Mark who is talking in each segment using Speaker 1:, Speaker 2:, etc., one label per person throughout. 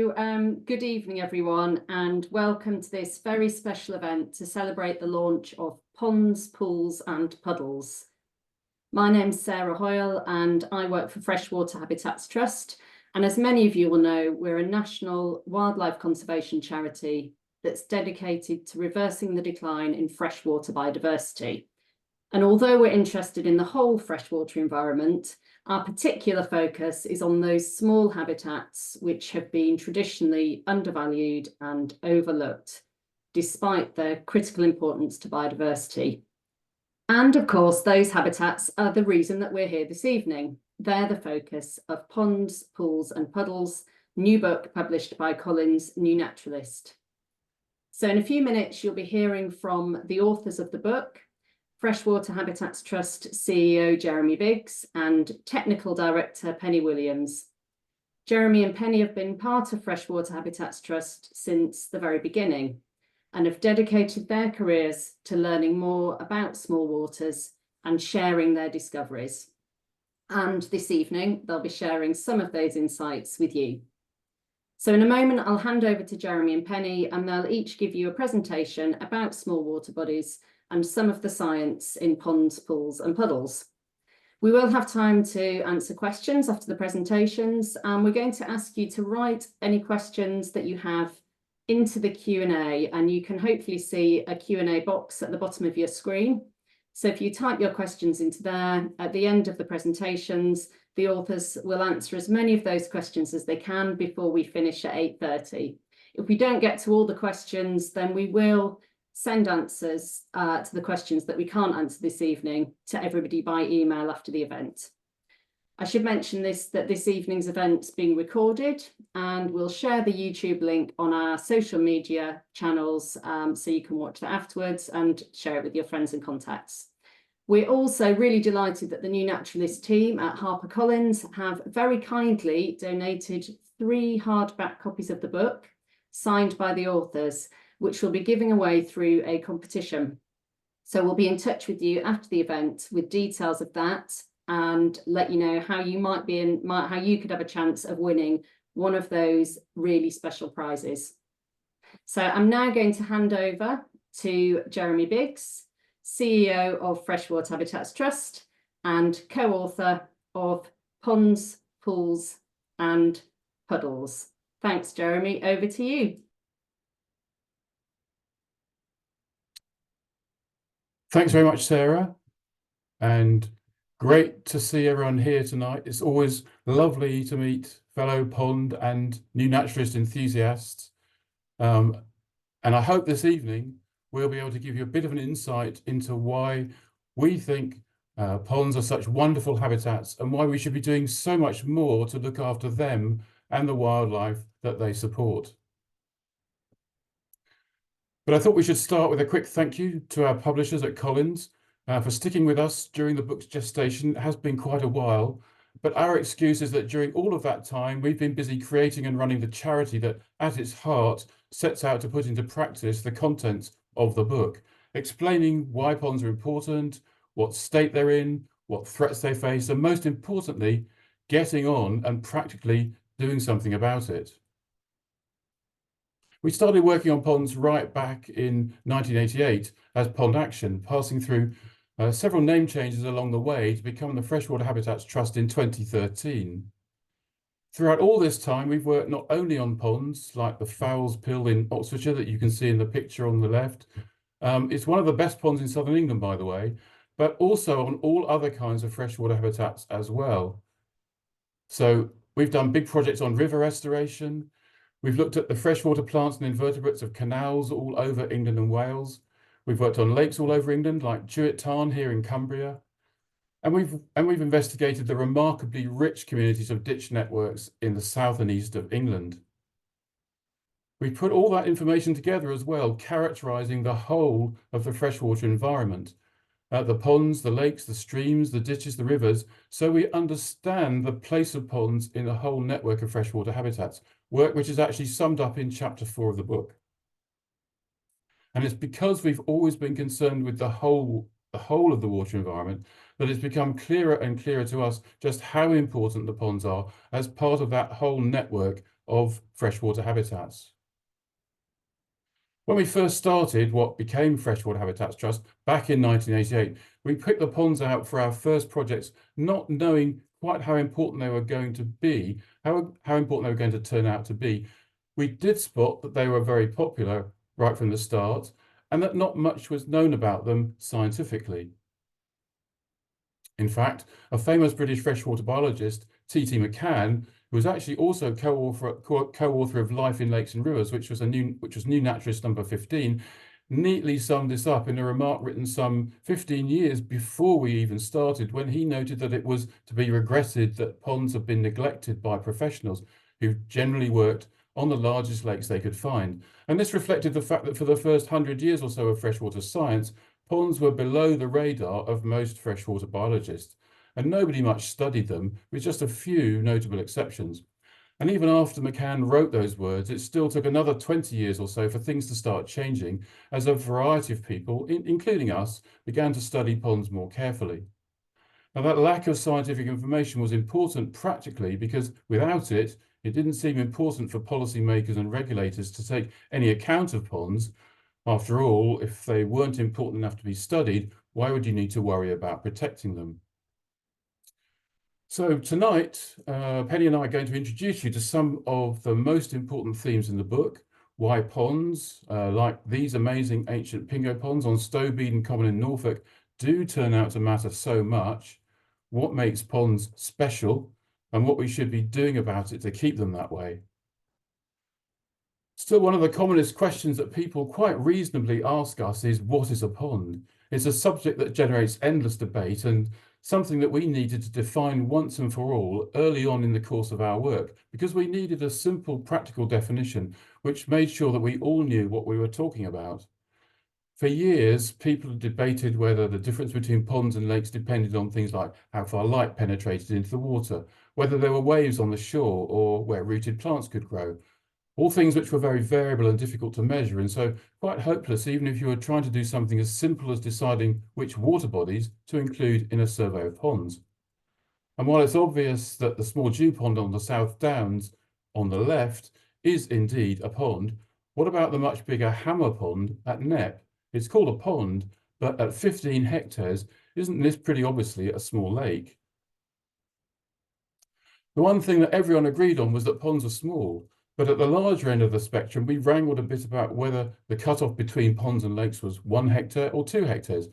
Speaker 1: Good evening, everyone, and welcome to this very special event to celebrate the launch of Ponds, Pools and Puddles. My name's Sarah Hoyle and I work for Freshwater Habitats Trust. And as many of you will know, we're a national wildlife conservation charity that's dedicated to reversing the decline in freshwater biodiversity. And although we're interested in the whole freshwater environment, our particular focus is on those small habitats which have been traditionally undervalued and overlooked, despite their critical importance to biodiversity. And of course, those habitats are the reason that we're here this evening. They're the focus of Ponds, Pools and Puddles, new book published by Collins New Naturalist. So in a few minutes, you'll be hearing from the authors of the book, Freshwater Habitats Trust CEO Jeremy Biggs and Technical Director Penny Williams. Jeremy and Penny have been part of Freshwater Habitats Trust since the very beginning and have dedicated their careers to learning more about small waters and sharing their discoveries. And this evening, they'll be sharing some of those insights with you. So in a moment, I'll hand over to Jeremy and Penny, and they'll each give you a presentation about small water bodies and some of the science in ponds, pools and puddles. We will have time to answer questions after the presentations, and we're going to ask you to write any questions that you have into the Q&A, and you can hopefully see a Q&A box at the bottom of your screen. So if you type your questions into there, at the end of the presentations, the authors will answer as many of those questions as they can before we finish at 8:30. If we don't get to all the questions, then we will send answers to the questions that we can't answer this evening to everybody by email after the event. I should mention that this evening's event is being recorded, and we'll share the YouTube link on our social media channels so you can watch that afterwards and share it with your friends and contacts. We're also really delighted that the New Naturalist team at HarperCollins have very kindly donated 3 hardback copies of the book signed by the authors, which we'll be giving away through a competition. So we'll be in touch with you after the event with details of that and let you know how you how you could have a chance of winning one of those really special prizes. So I'm now going to hand over to Jeremy Biggs, CEO of Freshwater Habitats Trust and co-author of Ponds, Pools and Puddles. Thanks, Jeremy. Over to you.
Speaker 2: Thanks very much, Sarah, and great to see everyone here tonight. It's always lovely to meet fellow pond and new naturalist enthusiasts. And I hope this evening we'll be able to give you a bit of an insight into why we think ponds are such wonderful habitats and why we should be doing so much more to look after them and the wildlife that they support. But I thought we should start with a quick thank you to our publishers at Collins for sticking with us during the book's gestation. It has been quite a while, but our excuse is that during all of that time, we've been busy creating and running the charity that, at its heart, sets out to put into practice the contents of the book, explaining why ponds are important, what state they're in, what threats they face, and most importantly, getting on and practically doing something about it. We started working on ponds right back in 1988 as Pond Action, passing through several name changes along the way to become the Freshwater Habitats Trust in 2013. Throughout all this time, we've worked not only on ponds like the Fowls Pill in Oxfordshire that you can see in the picture on the left. It's one of the best ponds in southern England, by the way, but also on all other kinds of freshwater habitats as well. So we've done big projects on river restoration. We've looked at the freshwater plants and invertebrates of canals all over England and Wales. We've worked on lakes all over England, like Jewett Tarn here in Cumbria. And we've investigated the remarkably rich communities of ditch networks in the south and east of England. We've put all that information together as well, characterising the whole of the freshwater environment, the ponds, the lakes, the streams, the ditches, the rivers, so we understand the place of ponds in the whole network of freshwater habitats, work which is actually summed up in chapter 4 of the book. And it's because we've always been concerned with the whole of the water environment that it's become clearer and clearer to us just how important the ponds are as part of that whole network of freshwater habitats. When we first started what became Freshwater Habitats Trust back in 1988, we picked the ponds out for our first projects, not knowing quite how important they were going to be, how important they were going to turn out to be. We did spot that they were very popular right from the start, and that not much was known about them scientifically. In fact, a famous British freshwater biologist, T.T. McCann, who was actually also co-author of Life in Lakes and Rivers, which was New Naturalist number 15, neatly summed this up in a remark written some 15 years before we even started, when he noted that it was to be regretted that ponds have been neglected by professionals who generally worked on the largest lakes they could find. And this reflected the fact that for the first 100 years or so of freshwater science, ponds were below the radar of most freshwater biologists, and nobody much studied them, with just a few notable exceptions. And even after McCann wrote those words, it still took another 20 years or so for things to start changing, as a variety of people, including us, began to study ponds more carefully. Now, that lack of scientific information was important practically because without it, it didn't seem important for policymakers and regulators to take any account of ponds. After all, if they weren't important enough to be studied, why would you need to worry about protecting them? So tonight, Penny and I are going to introduce you to some of the most important themes in the book: why ponds, like these amazing ancient Pingo ponds on Stow Beedon Common in Norfolk, do turn out to matter so much, what makes ponds special, and what we should be doing about it to keep them that way. Still, one of the commonest questions that people quite reasonably ask us is, what is a pond? It's a subject that generates endless debate and something that we needed to define once and for all early on in the course of our work, because we needed a simple, practical definition which made sure that we all knew what we were talking about. For years, people debated whether the difference between ponds and lakes depended on things like how far light penetrated into the water, whether there were waves on the shore, or where rooted plants could grow. All things which were very variable and difficult to measure, and so quite hopeless even if you were trying to do something as simple as deciding which water bodies to include in a survey of ponds. And while it's obvious that the small dew pond on the South Downs on the left is indeed a pond, what about the much bigger Hammer Pond at Knepp? It's called a pond, but at 15 hectares, isn't this pretty obviously a small lake? The one thing that everyone agreed on was that ponds are small, but at the larger end of the spectrum, we wrangled a bit about whether the cutoff between ponds and lakes was 1 hectare or 2 hectares.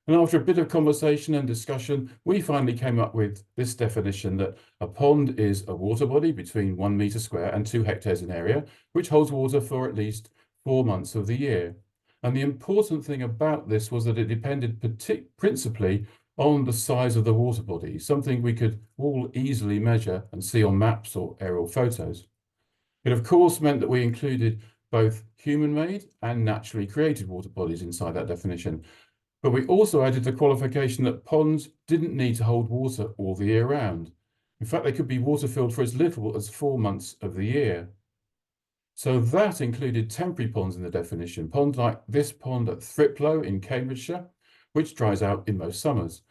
Speaker 2: And after a bit of conversation and discussion, we finally came up with this definition that a pond is a water body between 1 metre square and 2 hectares in area, which holds water for at least 4 months of the year. And the important thing about this was that it depended principally on the size of the water body, something we could all easily measure and see on maps or aerial photos. It of course meant that we included both human-made and naturally created water bodies inside that definition. But we also added the qualification that ponds didn't need to hold water all the year round. In fact, they could be water-filled for as little as 4 months of the year. So that included temporary ponds in the definition, ponds like this pond at Thriplow in Cambridgeshire, which dries out in most summers.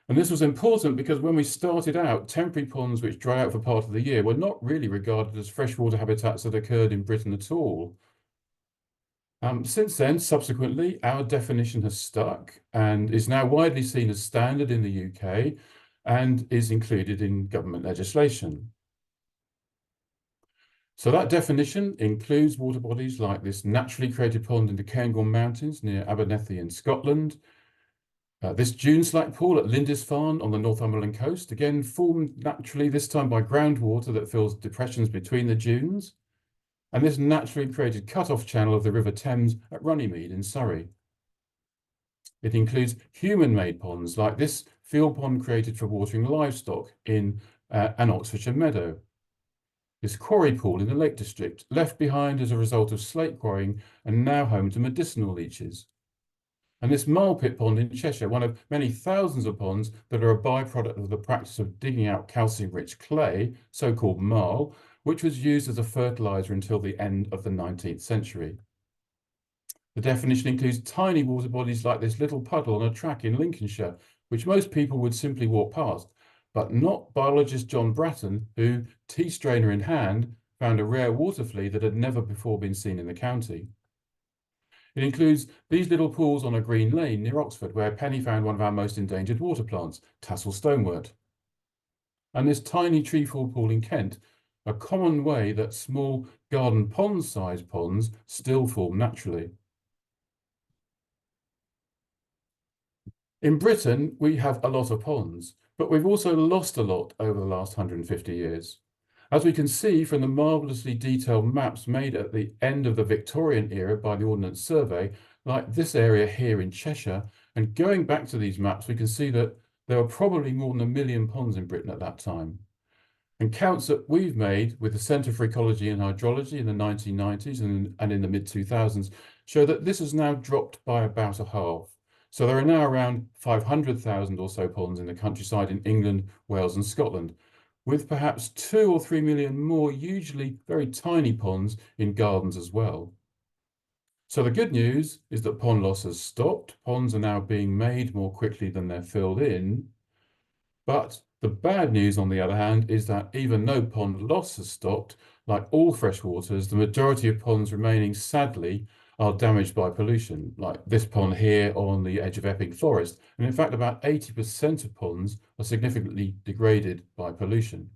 Speaker 2: And this was important because when we started out, temporary ponds which dry out for part of the year were not really regarded as freshwater habitats that occurred in Britain at all. Since then, subsequently, our definition has stuck and is now widely seen as standard in the UK and is included in government legislation. So that definition includes water bodies like this naturally created pond in the Cairngorm Mountains near Abernethy in Scotland, this dune slack pool at Lindisfarne on the Northumberland coast, again formed naturally, this time by groundwater that fills depressions between the dunes, and this naturally created cut-off channel of the River Thames at Runnymede in Surrey. It includes human-made ponds like this field pond created for watering livestock in an Oxfordshire meadow. This quarry pool in the Lake District, left behind as a result of slate quarrying and now home to medicinal leeches. And this marl pit pond in Cheshire, one of many thousands of ponds that are a byproduct of the practice of digging out calcium-rich clay, so-called marl, which was used as a fertilizer until the end of the 19th century. The definition includes tiny water bodies like this little puddle on a track in Lincolnshire, which most people would simply walk past, but not biologist John Bratton, who, tea strainer in hand, found a rare water flea that had never before been seen in the county. It includes these little pools on a green lane near Oxford, where Penny found one of our most endangered water plants, tassel stonewort. And this tiny trefoil pool in Kent, a common way that small garden pond-sized ponds still form naturally. In Britain, we have a lot of ponds, but we've also lost a lot over the last 150 years. As we can see from the marvellously detailed maps made at the end of the Victorian era by the Ordnance Survey, like this area here in Cheshire, and going back to these maps, we can see that there were probably more than 1 million ponds in Britain at that time. And counts that we've made with the Centre for Ecology and Hydrology in the 1990s and in the mid-2000s show that this has now dropped by about a half. So there are now around 500,000 or so ponds in the countryside in England, Wales and Scotland, with perhaps 2 or 3 million more usually very tiny ponds in gardens as well. So the good news is that pond loss has stopped. Ponds are now being made more quickly than they're filled in. But the bad news, on the other hand, is that even though pond loss has stopped, like all freshwaters, the majority of ponds remaining, sadly, are damaged by pollution, like this pond here on the edge of Epping Forest. And in fact, about 80% of ponds are significantly degraded by pollution.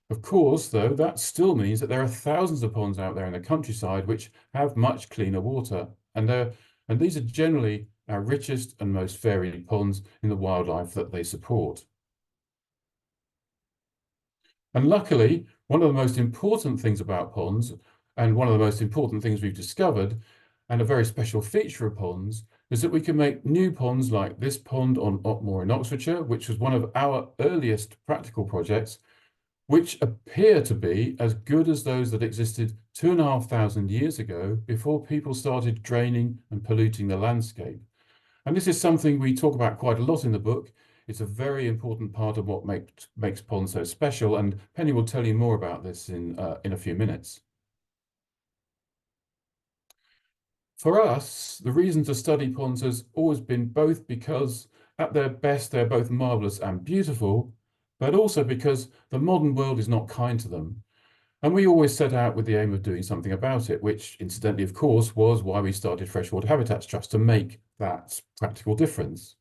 Speaker 2: Of course, though, that still means that there are thousands of ponds out there in the countryside which have much cleaner water. And these are generally our richest and most varied ponds in the wildlife that they support. And luckily, one of the most important things about ponds, and one of the most important things we've discovered, and a very special feature of ponds, is that we can make new ponds like this pond on Otmoor in Oxfordshire, which was one of our earliest practical projects, which appear to be as good as those that existed 2,500 years ago before people started draining and polluting the landscape. And this is something we talk about quite a lot in the book. It's a very important part of what makes ponds so special, and Penny will tell you more about this in a few minutes. For us, the reason to study ponds has always been both because at their best they're both marvellous and beautiful, but also because the modern world is not kind to them. And we always set out with the aim of doing something about it, which incidentally, of course, was why we started Freshwater Habitats Trust, to make that practical difference.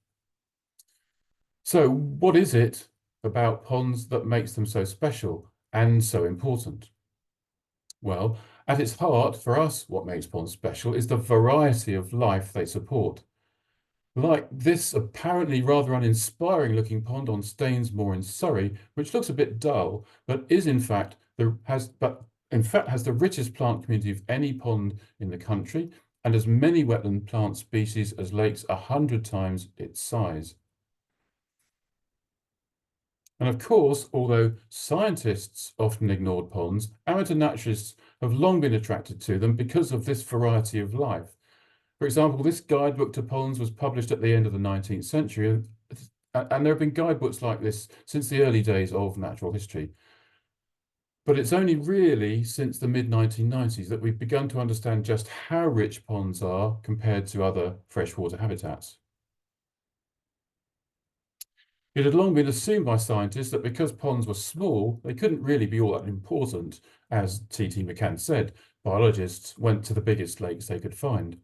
Speaker 2: So what is it about ponds that makes them so special and so important? Well, at its heart, for us, what makes ponds special is the variety of life they support. Like this apparently rather uninspiring looking pond on Stainsmoor in Surrey, which looks a bit dull, but is in fact has the richest plant community of any pond in the country, and as many wetland plant species as lakes 100 times its size. And of course, although scientists often ignored ponds, amateur naturalists have long been attracted to them because of this variety of life. For example, this guidebook to ponds was published at the end of the 19th century, and there have been guidebooks like this since the early days of natural history. But it's only really since the mid-1990s that we've begun to understand just how rich ponds are compared to other freshwater habitats. It had long been assumed by scientists that because ponds were small, they couldn't really be all that important. As T.T. McCann said, biologists went to the biggest lakes they could find.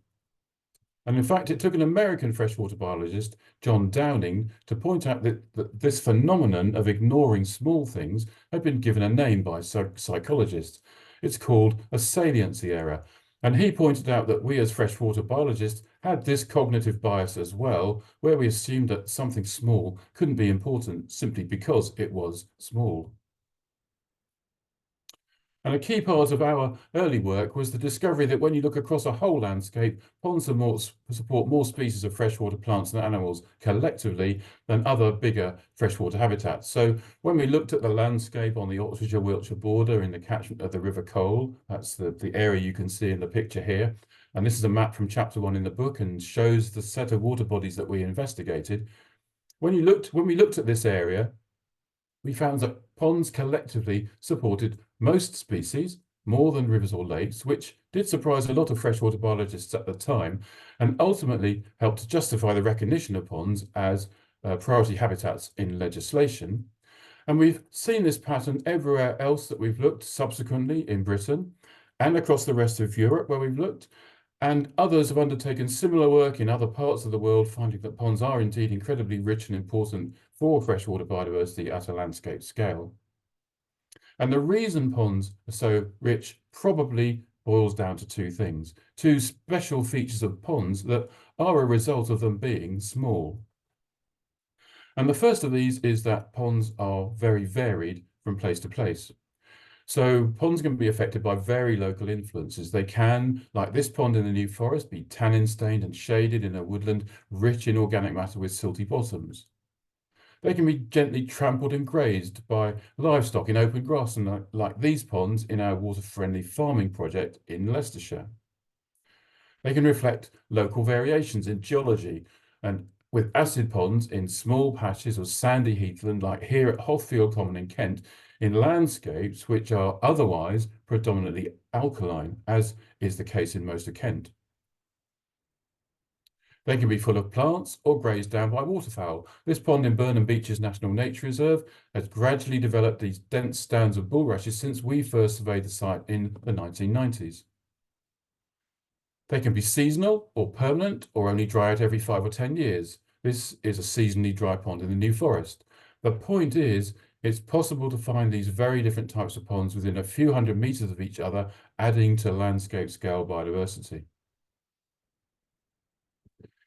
Speaker 2: And in fact, it took an American freshwater biologist, John Downing, to point out that this phenomenon of ignoring small things had been given a name by psychologists. It's called a saliency error. And he pointed out that we as freshwater biologists had this cognitive bias as well, where we assumed that something small couldn't be important simply because it was small. And a key part of our early work was the discovery that when you look across a whole landscape, ponds support more species of freshwater plants and animals collectively than other bigger freshwater habitats. So when we looked at the landscape on the Oxfordshire-Wiltshire border in the catchment of the River Cole, that's the area you can see in the picture here. And this is a map from chapter 1 in the book and shows the set of water bodies that we investigated. When we looked at this area, we found that ponds collectively supported most species, more than rivers or lakes, which did surprise a lot of freshwater biologists at the time, and ultimately helped to justify the recognition of ponds as priority habitats in legislation. And we've seen this pattern everywhere else that we've looked subsequently in Britain and across the rest of Europe where we've looked. And others have undertaken similar work in other parts of the world, finding that ponds are indeed incredibly rich and important for freshwater biodiversity at a landscape scale. And the reason ponds are so rich probably boils down to two things, two special features of ponds that are a result of them being small. And the first of these is that ponds are very varied from place to place. So ponds can be affected by very local influences. They can, like this pond in the New Forest, be tannin stained and shaded in a woodland rich in organic matter with silty bottoms. They can be gently trampled and grazed by livestock in open grass, and like these ponds in our water-friendly farming project in Leicestershire. They can reflect local variations in geology, and with acid ponds in small patches of sandy heathland, like here at Hothfield Common in Kent, in landscapes which are otherwise predominantly alkaline, as is the case in most of Kent. They can be full of plants or grazed down by waterfowl. This pond in Burnham Beeches National Nature Reserve has gradually developed these dense stands of bulrushes since we first surveyed the site in the 1990s. They can be seasonal or permanent or only dry out every 5 or 10 years. This is a seasonally dry pond in the New Forest. The point is, it's possible to find these very different types of ponds within a few hundred meters of each other, adding to landscape scale biodiversity.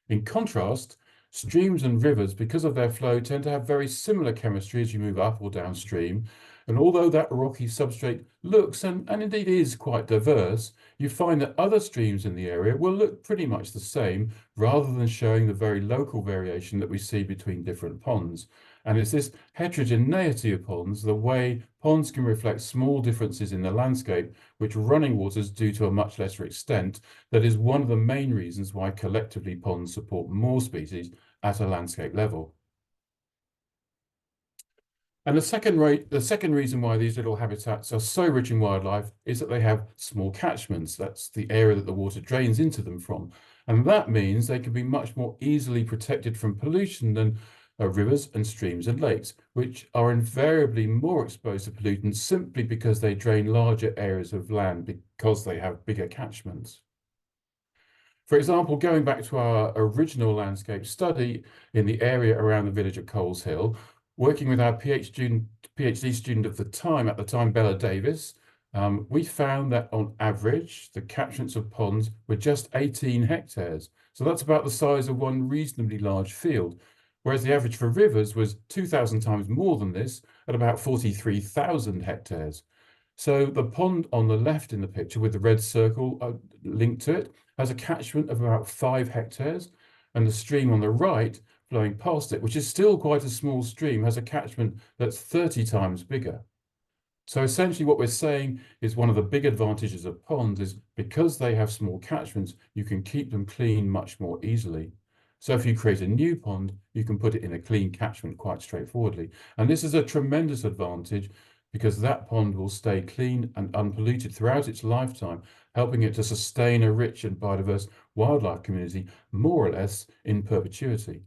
Speaker 2: In contrast, streams and rivers, because of their flow, tend to have very similar chemistry as you move up or downstream. And although that rocky substrate looks and indeed is quite diverse, you find that other streams in the area will look pretty much the same, rather than showing the very local variation that we see between different ponds. And it's this heterogeneity of ponds, the way ponds can reflect small differences in the landscape, which running waters do to a much lesser extent, that is one of the main reasons why collectively ponds support more species at a landscape level. And the second reason why these little habitats are so rich in wildlife is that they have small catchments. That's the area that the water drains into them from. And that means they can be much more easily protected from pollution than rivers and streams and lakes, which are invariably more exposed to pollutants simply because they drain larger areas of land because they have bigger catchments. For example, going back to our original landscape study in the area around the village of Coles Hill, working with our PhD student at the time, Bella Davis, we found that on average, the catchments of ponds were just 18 hectares. So that's about the size of one reasonably large field, whereas the average for rivers was 2,000 times more than this at about 43,000 hectares. So the pond on the left in the picture with the red circle linked to it has a catchment of about 5 hectares, and the stream on the right flowing past it, which is still quite a small stream, has a catchment that's 30 times bigger. So essentially what we're saying is one of the big advantages of ponds is because they have small catchments, you can keep them clean much more easily. So if you create a new pond, you can put it in a clean catchment quite straightforwardly. And this is a tremendous advantage because that pond will stay clean and unpolluted throughout its lifetime, helping it to sustain a rich and biodiverse wildlife community, more or less in perpetuity.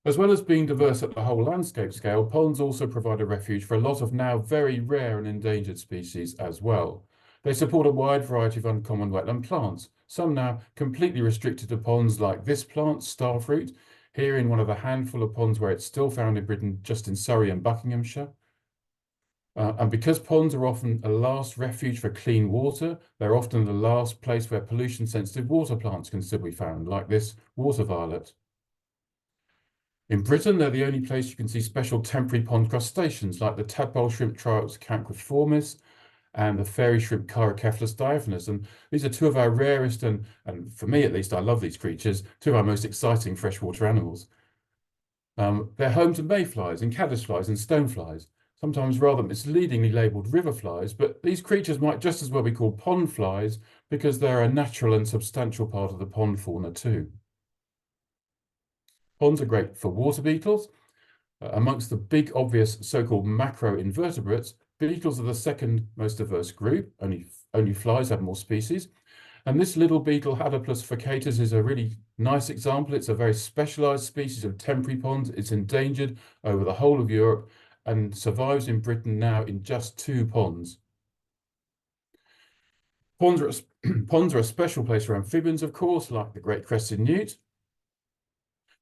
Speaker 2: As well as being diverse at the whole landscape scale, ponds also provide a refuge for a lot of now very rare and endangered species as well. They support a wide variety of uncommon wetland plants, some now completely restricted to ponds like this plant, starfruit, here in one of the handful of ponds where it's still found in Britain, just in Surrey and Buckinghamshire. And because ponds are often a last refuge for clean water, they're often the last place where pollution-sensitive water plants can still be found, like this water violet. In Britain, they're the only place you can see special temporary pond crustaceans like the tadpole shrimp Triops cancriformis and the fairy shrimp Chirocephalus diaphanous. And these are two of our rarest and for me at least, I love these creatures, two of our most exciting freshwater animals. They're home to mayflies and caddisflies and stoneflies, sometimes rather misleadingly labelled river flies, but these creatures might just as well be called pond flies because they're a natural and substantial part of the pond fauna too. Ponds are great for water beetles. Amongst the big obvious so-called macroinvertebrates, beetles are the second most diverse group. Only flies have more species. And this little beetle, Hadopus furcatus, is a really nice example. It's a very specialized species of temporary ponds. It's endangered over the whole of Europe and survives in Britain now in just 2 ponds. Ponds are a special place for amphibians, of course, like the great crested newt,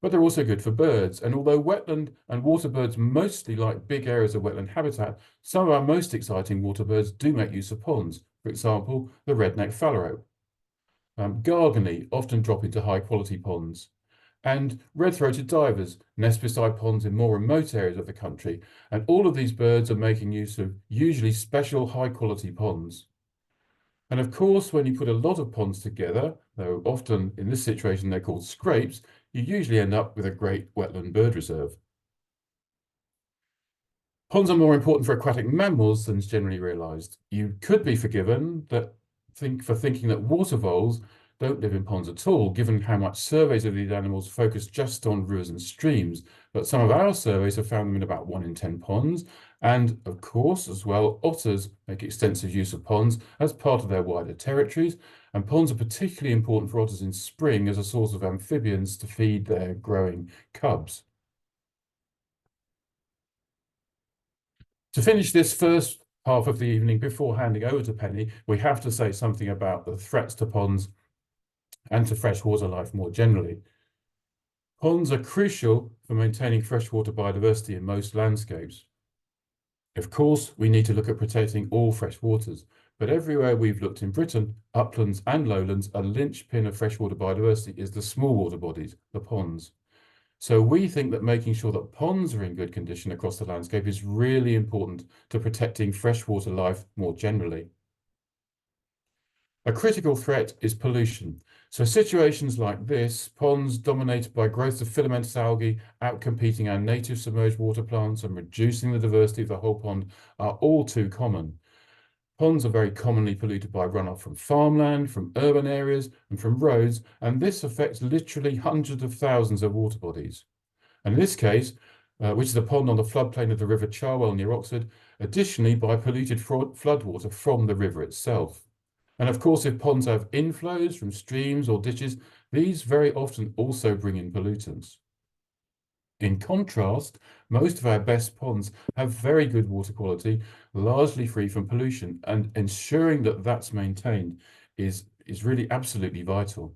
Speaker 2: but they're also good for birds. And although wetland and water birds mostly like big areas of wetland habitat, some of our most exciting water birds do make use of ponds. For example, the red-necked phalarope. Gargany often drop into high-quality ponds. And red-throated divers nest beside ponds in more remote areas of the country. And all of these birds are making use of usually special high-quality ponds. And of course, when you put a lot of ponds together, though often in this situation they're called scrapes, you usually end up with a great wetland bird reserve. Ponds are more important for aquatic mammals than is generally realised. You could be forgiven for thinking that water voles don't live in ponds at all, given how much surveys of these animals focus just on rivers and streams. But some of our surveys have found them in about 1 in 10 ponds. And of course, as well, otters make extensive use of ponds as part of their wider territories. And ponds are particularly important for otters in spring as a source of amphibians to feed their growing cubs. To finish this first half of the evening, before handing over to Penny, we have to say something about the threats to ponds and to freshwater life more generally. Ponds are crucial for maintaining freshwater biodiversity in most landscapes. Of course, we need to look at protecting all fresh waters, but everywhere we've looked in Britain, uplands and lowlands, a linchpin of freshwater biodiversity is the small water bodies, the ponds. So we think that making sure that ponds are in good condition across the landscape is really important to protecting freshwater life more generally. A critical threat is pollution. So situations like this, ponds dominated by growth of filamentous algae, outcompeting our native submerged water plants and reducing the diversity of the whole pond, are all too common. Ponds are very commonly polluted by runoff from farmland, from urban areas, and from roads, and this affects literally hundreds of thousands of water bodies. And in this case, which is a pond on the floodplain of the River Cherwell near Oxford, additionally by polluted floodwater from the river itself. And of course, if ponds have inflows from streams or ditches, these very often also bring in pollutants. In contrast, most of our best ponds have very good water quality, largely free from pollution, and ensuring that that's maintained is really absolutely vital.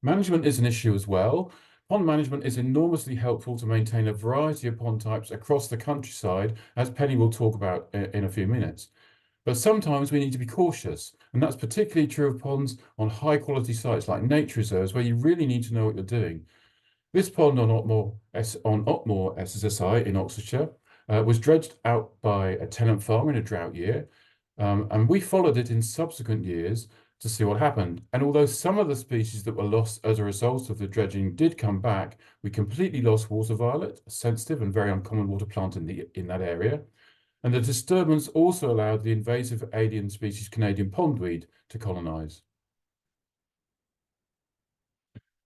Speaker 2: Management is an issue as well. Pond management is enormously helpful to maintain a variety of pond types across the countryside, as Penny will talk about in a few minutes. But sometimes we need to be cautious, and that's particularly true of ponds on high-quality sites like nature reserves, where you really need to know what you're doing. This pond on Otmore SSSI in Oxfordshire was dredged out by a tenant farmer in a drought year, and we followed it in subsequent years to see what happened. And although some of the species that were lost as a result of the dredging did come back, we completely lost water violet, a sensitive and very uncommon water plant in that area. And the disturbance also allowed the invasive alien species Canadian pondweed to colonize.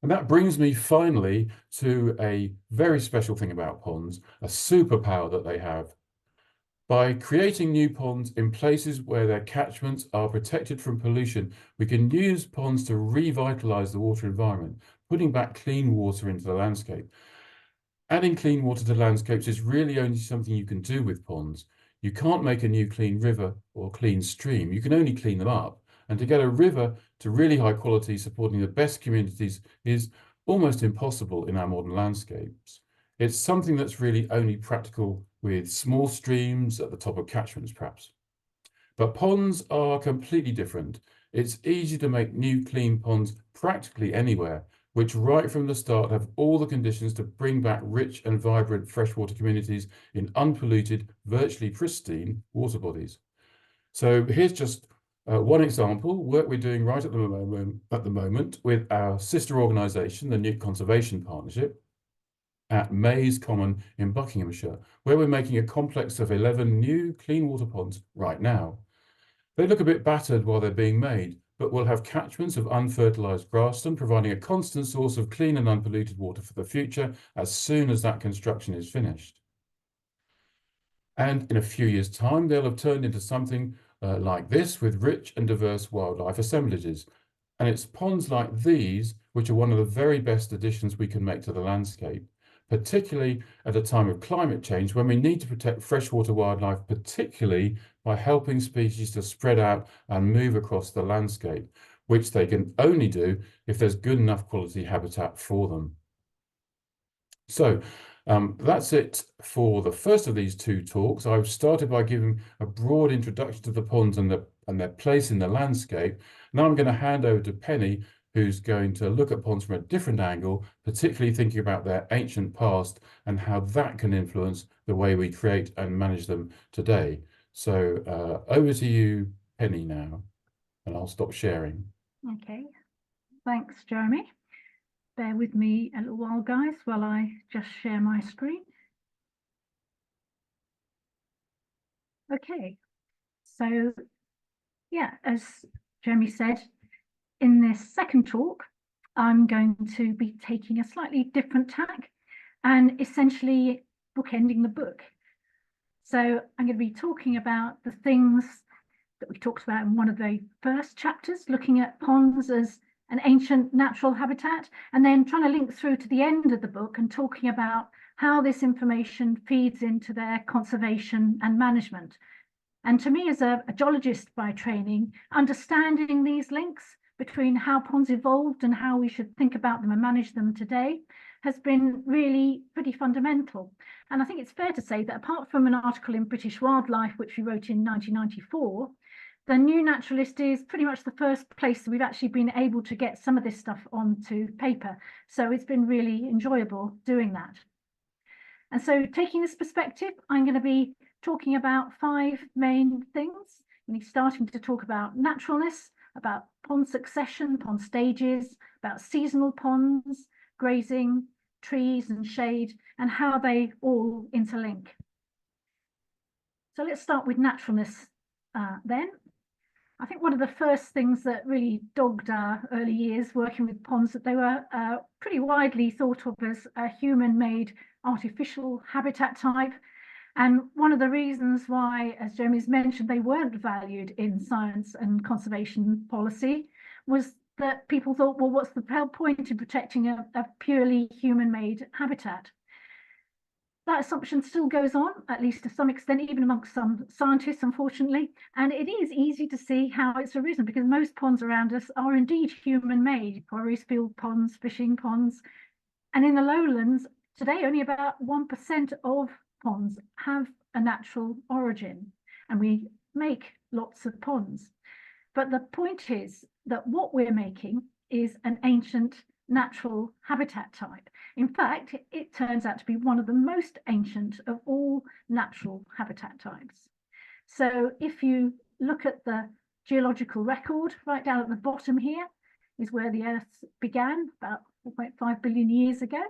Speaker 2: And that brings me finally to a very special thing about ponds, a superpower that they have. By creating new ponds in places where their catchments are protected from pollution, we can use ponds to revitalize the water environment, putting back clean water into the landscape. Adding clean water to landscapes is really only something you can do with ponds. You can't make a new clean river or clean stream. You can only clean them up. And to get a river to really high quality, supporting the best communities, is almost impossible in our modern landscapes. It's something that's really only practical with small streams at the top of catchments, perhaps. But ponds are completely different. It's easy to make new clean ponds practically anywhere, which right from the start have all the conditions to bring back rich and vibrant freshwater communities in unpolluted, virtually pristine water bodies. So here's just one example, work we're doing right at the moment with our sister organisation, the Newt Conservation Partnership, at Mays Common in Buckinghamshire, where we're making a complex of 11 new clean water ponds right now. They look a bit battered while they're being made, but will have catchments of unfertilised grassland, providing a constant source of clean and unpolluted water for the future as soon as that construction is finished. And in a few years' time, they'll have turned into something like this with rich and diverse wildlife assemblages. And it's ponds like these which are one of the very best additions we can make to the landscape, particularly at a time of climate change when we need to protect freshwater wildlife, particularly by helping species to spread out and move across the landscape, which they can only do if there's good enough quality habitat for them. So that's it for the first of these two talks. I've started by giving a broad introduction to the ponds and their place in the landscape. Now I'm going to hand over to Penny, who's going to look at ponds from a different angle, particularly thinking about their ancient past and how that can influence the way we create and manage them today. So over to you, Penny, now, and I'll stop sharing.
Speaker 3: Okay, thanks, Jeremy. Bear with me a little while, guys, while I just share my screen. Okay, so yeah, as Jeremy said, in this second talk, I'm going to be taking a slightly different tack and essentially bookending the book. So I'm going to be talking about the things that we talked about in one of the first chapters, looking at ponds as an ancient natural habitat, and then trying to link through to the end of the book and talking about how this information feeds into their conservation and management. And to me, as a geologist by training, understanding these links between how ponds evolved and how we should think about them and manage them today has been really pretty fundamental. And I think it's fair to say that apart from an article in British Wildlife, which we wrote in 1994, the New Naturalist is pretty much the first place that we've actually been able to get some of this stuff onto paper. So it's been really enjoyable doing that. And so taking this perspective, I'm going to be talking about 5 main things. We're starting to talk about naturalness, about pond succession, pond stages, about seasonal ponds, grazing, trees and shade, and how they all interlink. So let's start with naturalness then. I think one of the first things that really dogged our early years working with ponds, that they were pretty widely thought of as a human-made artificial habitat type. And one of the reasons why, as Jeremy's mentioned, they weren't valued in science and conservation policy was that people thought, well, what's the point in protecting a purely human-made habitat? That assumption still goes on, at least to some extent, even amongst some scientists, unfortunately. And it is easy to see how it's arisen, because most ponds around us are indeed human-made, quarries, field ponds, fishing ponds. And in the lowlands, today, only about 1% of ponds have a natural origin, and we make lots of ponds. But the point is that what we're making is an ancient natural habitat type. In fact, it turns out to be one of the most ancient of all natural habitat types. So if you look at the geological record, right down at the bottom here is where the Earth began about 4.5 billion years ago.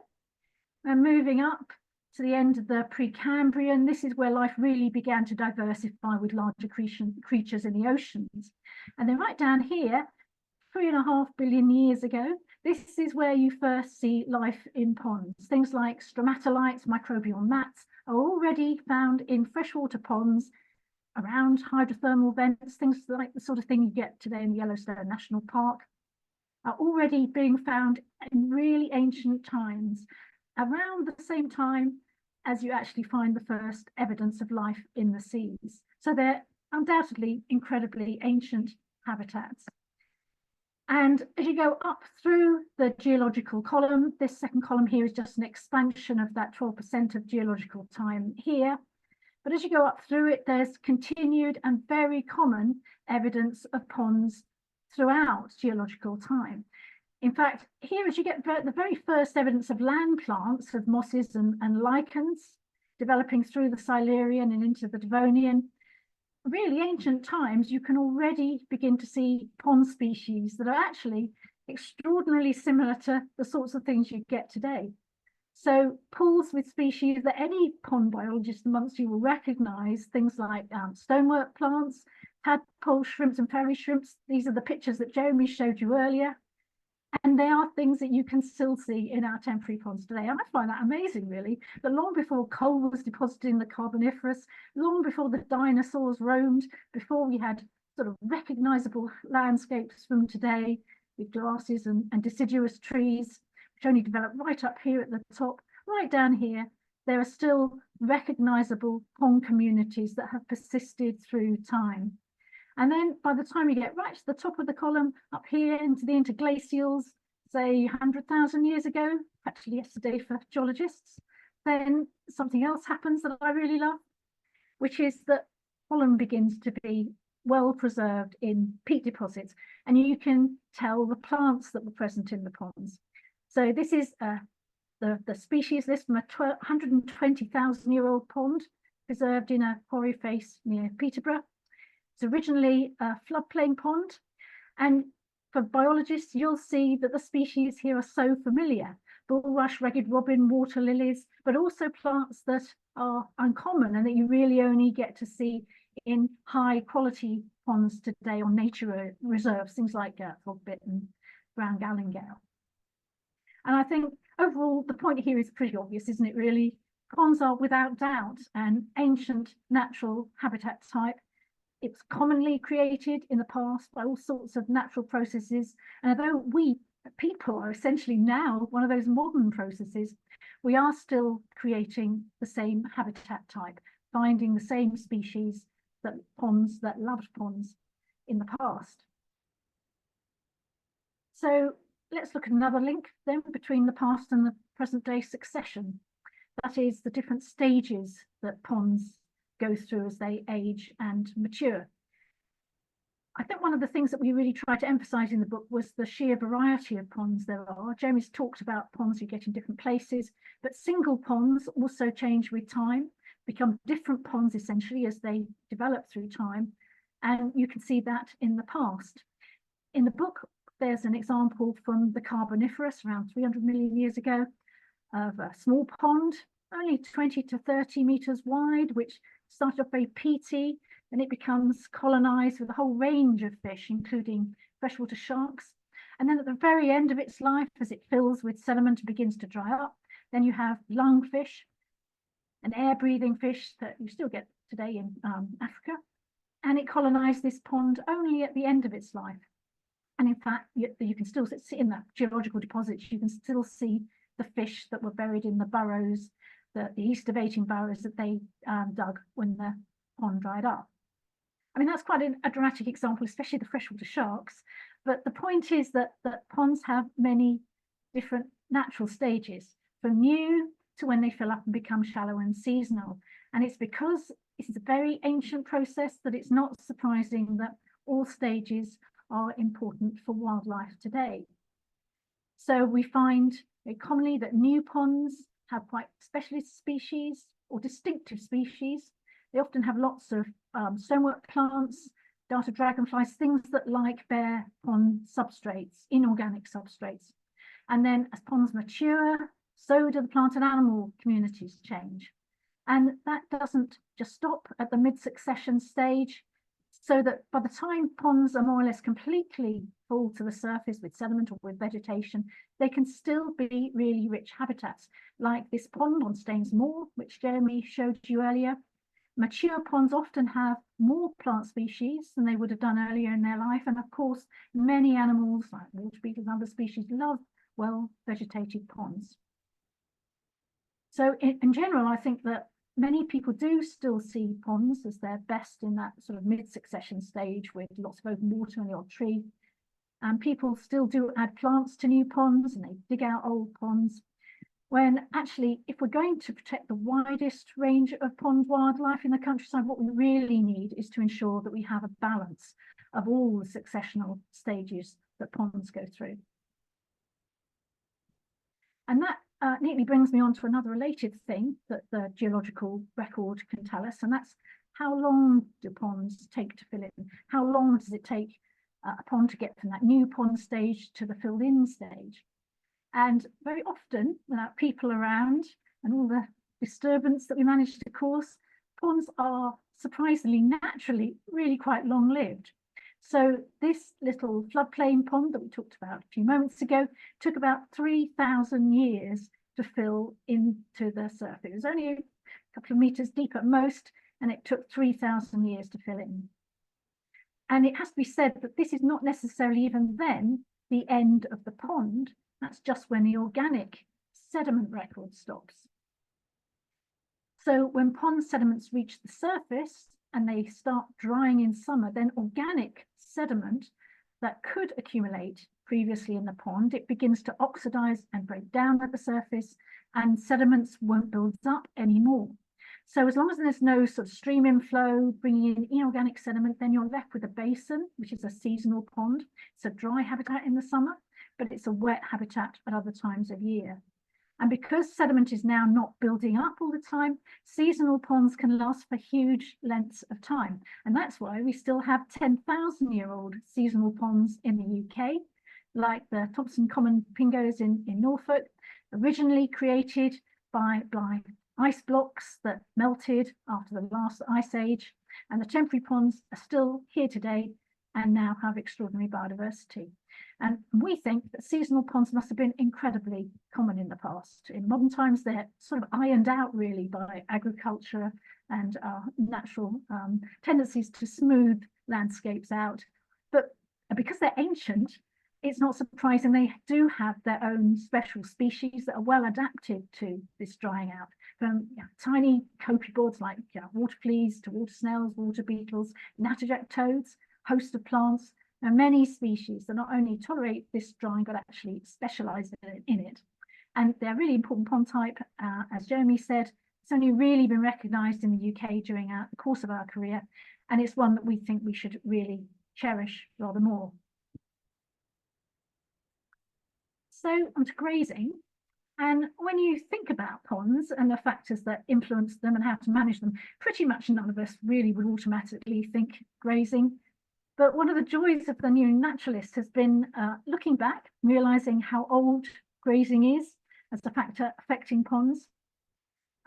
Speaker 3: And moving up to the end of the Precambrian, this is where life really began to diversify with larger creatures in the oceans. And then right down here, 3.5 billion years ago, this is where you first see life in ponds. Things like stromatolites, microbial mats are already found in freshwater ponds around hydrothermal vents, things like the sort of thing you get today in the Yellowstone National Park, are already being found in really ancient times, around the same time as you actually find the first evidence of life in the seas. So they're undoubtedly incredibly ancient habitats. And as you go up through the geological column, this second column here is just an expansion of that 12% of geological time here. But as you go up through it, there's continued and very common evidence of ponds throughout geological time. In fact, here as you get the very first evidence of land plants, of mosses and lichens developing through the Silurian and into the Devonian, really ancient times, you can already begin to see pond species that are actually extraordinarily similar to the sorts of things you get today. So pools with species that any pond biologist amongst you will recognize, things like stonework plants, tadpole shrimps and fairy shrimps. These are the pictures that Jeremy showed you earlier. And they are things that you can still see in our temporary ponds today. And I find that amazing, really, that long before coal was deposited in the Carboniferous, long before the dinosaurs roamed, before we had sort of recognizable landscapes from today with grasses and deciduous trees, which only developed right up here at the top, right down here, there are still recognizable pond communities that have persisted through time. And then by the time you get right to the top of the column, up here into the interglacials, say 100,000 years ago, actually yesterday for geologists, then something else happens that I really love, which is that pollen begins to be well preserved in peat deposits, and you can tell the plants that were present in the ponds. So this is the species list from a 120,000-year-old pond preserved in a quarry face near Peterborough. It's originally a floodplain pond, and for biologists, you'll see that the species here are so familiar: bulrush, ragged robin, water lilies, but also plants that are uncommon and that you really only get to see in high quality ponds today, or nature reserves, things like fogbit and brown gallingale. And I think overall the point here is pretty obvious, isn't it, really? Ponds are without doubt an ancient natural habitat type. It's commonly created in the past by all sorts of natural processes. And although we people are essentially now one of those modern processes, we are still creating the same habitat type, finding the same species that loved ponds in the past. So let's look at another link then between the past and the present day succession. That is the different stages that ponds go through as they age and mature. I think one of the things that we really try to emphasize in the book was the sheer variety of ponds there are. Jeremy's talked about ponds you get in different places, but single ponds also change with time, become different ponds essentially as they develop through time. And you can see that in the past. In the book, there's an example from the Carboniferous around 300 million years ago of a small pond, only 20 to 30 meters wide, which started off very peaty, and it becomes colonized with a whole range of fish, including freshwater sharks. And then at the very end of its life, as it fills with sediment and begins to dry up, then you have lungfish, an air-breathing fish that you still get today in Africa. And it colonized this pond only at the end of its life. And in fact, you can still see in the geological deposits, you can still see the fish that were buried in the burrows, the estivating burrows that they dug when the pond dried up. I mean, that's quite a dramatic example, especially the freshwater sharks. But the point is that ponds have many different natural stages, from new to when they fill up and become shallow and seasonal. And it's because this is a very ancient process that it's not surprising that all stages are important for wildlife today. So we find very commonly that new ponds have quite specialist species or distinctive species. They often have lots of stonework plants, darter dragonflies, things that like bare pond substrates, inorganic substrates. And then as ponds mature, so do the plant and animal communities change. And that doesn't just stop at the mid-succession stage, so that by the time ponds are more or less completely full to the surface with sediment or with vegetation, they can still be really rich habitats, like this pond on Staines Moor, which Jeremy showed you earlier. Mature ponds often have more plant species than they would have done earlier in their life. And of course, many animals like water beetles and other species love well-vegetated ponds. So in general, I think that many people do still see ponds as their best in that sort of mid-succession stage with lots of open water and the odd tree. And people still do add plants to new ponds and they dig out old ponds. When actually, if we're going to protect the widest range of pond wildlife in the countryside, what we really need is to ensure that we have a balance of all the successional stages that ponds go through. And that neatly brings me on to another related thing that the geological record can tell us, and that's how long do ponds take to fill in? How long does it take a pond to get from that new pond stage to the filled in stage? And very often, without people around and all the disturbance that we manage to cause, ponds are surprisingly, naturally, really quite long-lived. So this little floodplain pond that we talked about a few moments ago took about 3,000 years to fill into the surface. It was only a couple of meters deep at most, and it took 3,000 years to fill in. And it has to be said that this is not necessarily even then the end of the pond. That's just when the organic sediment record stops. So when pond sediments reach the surface and they start drying in summer, then organic sediment that could accumulate previously in the pond, it begins to oxidize and break down at the surface, and sediments won't build up anymore. So as long as there's no sort of stream inflow bringing in inorganic sediment, then you're left with a basin, which is a seasonal pond. It's a dry habitat in the summer, but it's a wet habitat at other times of year. And because sediment is now not building up all the time, seasonal ponds can last for huge lengths of time. And that's why we still have 10,000-year-old seasonal ponds in the UK, like the Thompson Common Pingos in Norfolk, originally created by ice blocks that melted after the last ice age. And the temporary ponds are still here today and now have extraordinary biodiversity. And we think that seasonal ponds must have been incredibly common in the past. In modern times, they're sort of ironed out really by agriculture and our natural tendencies to smooth landscapes out. But because they're ancient, it's not surprising they do have their own special species that are well adapted to this drying out. From tiny copepods like water fleas to water snails, water beetles, natterjack toads, host of plants. There are many species that not only tolerate this drying, but actually specialize in it. And they're a really important pond type. As Jeremy said, it's only really been recognized in the UK during the course of our career. And it's one that we think we should really cherish rather more. So onto grazing. And when you think about ponds and the factors that influence them and how to manage them, pretty much none of us really would automatically think grazing. But one of the joys of the New Naturalist has been looking back, realizing how old grazing is as a factor affecting ponds.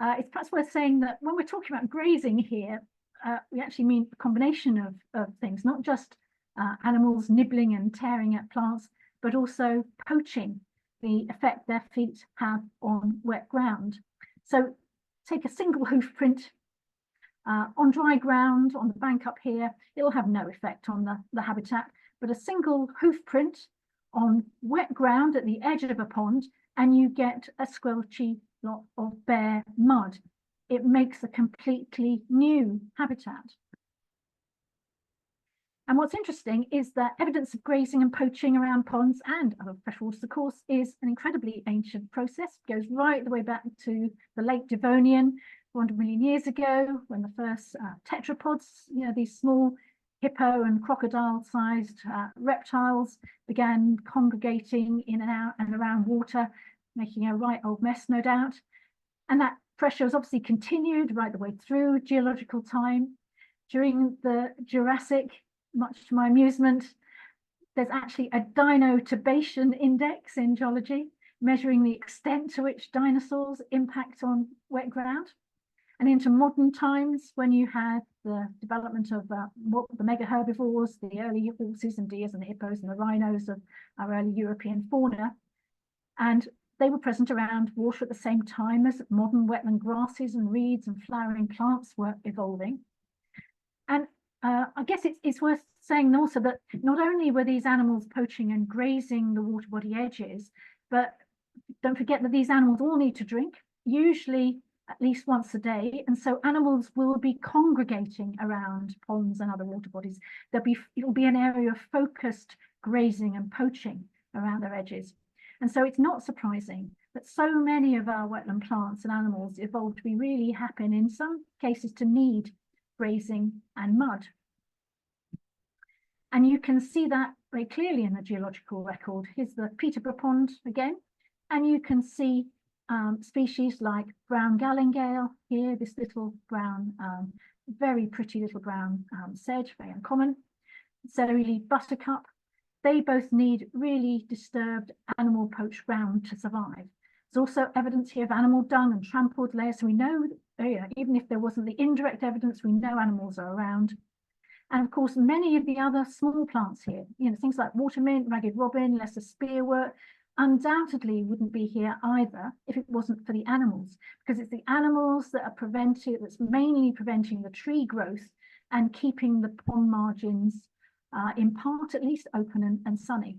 Speaker 3: It's perhaps worth saying that when we're talking about grazing here, we actually mean a combination of things, not just animals nibbling and tearing at plants, but also poaching, the effect their feet have on wet ground. So take a single hoof print on dry ground, on the bank up here, it'll have no effect on the habitat, but a single hoof print on wet ground at the edge of a pond, and you get a squelchy lot of bare mud. It makes a completely new habitat. And what's interesting is that evidence of grazing and poaching around ponds and other freshwaters, of course, is an incredibly ancient process. It goes right the way back to the late Devonian, 400 million years ago, when the first tetrapods, these small hippo and crocodile-sized reptiles began congregating in and around water, making a right old mess, no doubt. And that pressure has obviously continued right the way through geological time. During the Jurassic, much to my amusement, there's actually a dinotubation index in geology, measuring the extent to which dinosaurs impact on wet ground. And into modern times, when you had the development of the mega herbivores, the early horses and deers and the hippos and the rhinos of our early European fauna, and they were present around water at the same time as modern wetland grasses and reeds and flowering plants were evolving. And I guess it's worth saying also that not only were these animals poaching and grazing the water body edges, but don't forget that these animals all need to drink, usually at least once a day. And so animals will be congregating around ponds and other water bodies. It'll be an area of focused grazing and poaching around their edges. And so it's not surprising that so many of our wetland plants and animals evolved to be really happy, and in some cases to need grazing and mud. And you can see that very clearly in the geological record. Here's the Peterborough Pond again, and you can see species like brown gallingale here, this little brown, very pretty little brown sedge, very uncommon, celery leaf buttercup. They both need really disturbed animal poached ground to survive. There's also evidence here of animal dung and trampled layers, so we know, even if there wasn't the indirect evidence, we know animals are around. And of course, many of the other small plants here, things like watermint, ragged robin, lesser spearwort, undoubtedly wouldn't be here either if it wasn't for the animals, because it's the animals that are that's mainly preventing the tree growth and keeping the pond margins, in part at least, open and sunny.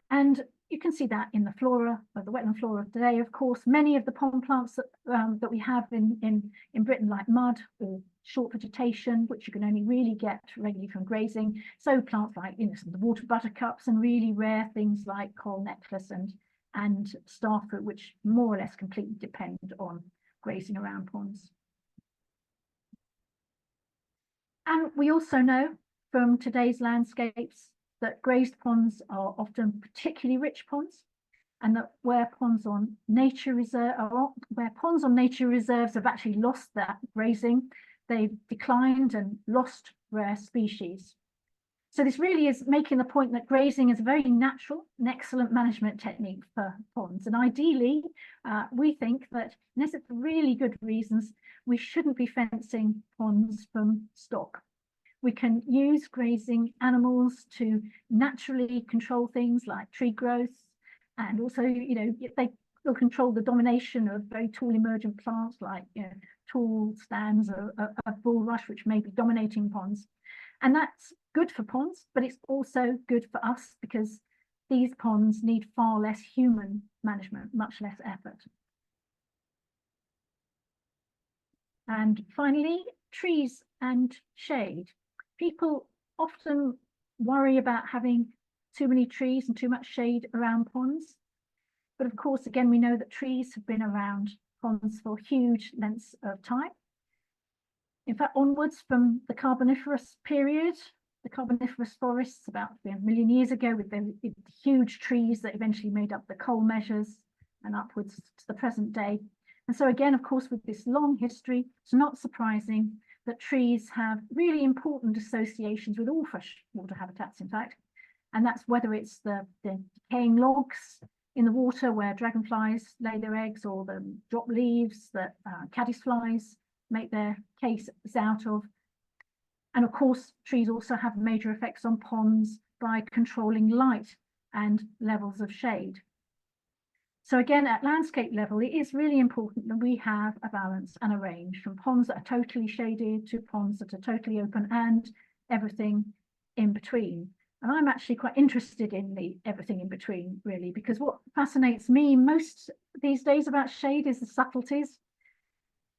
Speaker 3: And you can see that in the flora, or the wetland flora of today. Of course, many of the pond plants that we have in Britain, like mud or short vegetation, which you can only really get regularly from grazing. So plants like some of the water buttercups, and really rare things like coral necklace and starfruit, which more or less completely depend on grazing around ponds. And we also know from today's landscapes that grazed ponds are often particularly rich ponds, and that where ponds on nature reserves have actually lost that grazing, they've declined and lost rare species. So this really is making the point that grazing is a very natural and excellent management technique for ponds. And ideally, we think that unless it's for really good reasons, we shouldn't be fencing ponds from stock. We can use grazing animals to naturally control things like tree growth, and also, they'll control the domination of very tall emergent plants like tall stands of bulrush, which may be dominating ponds. And that's good for ponds, but it's also good for us because these ponds need far less human management, much less effort. And finally, trees and shade. People often worry about having too many trees and too much shade around ponds. But of course, again, we know that trees have been around ponds for huge lengths of time. In fact, onwards from the Carboniferous period, the Carboniferous forests about 1 million years ago, with the huge trees that eventually made up the coal measures, and upwards to the present day. And so again, of course, with this long history, it's not surprising that trees have really important associations with all freshwater habitats, in fact. And that's whether it's the decaying logs in the water where dragonflies lay their eggs, or the drop leaves that caddisflies make their cases out of. And of course, trees also have major effects on ponds by controlling light and levels of shade. So again, at landscape level, it is really important that we have a balance and a range, from ponds that are totally shaded to ponds that are totally open, and everything in between. And I'm actually quite interested in the everything in between, really, because what fascinates me most these days about shade is the subtleties.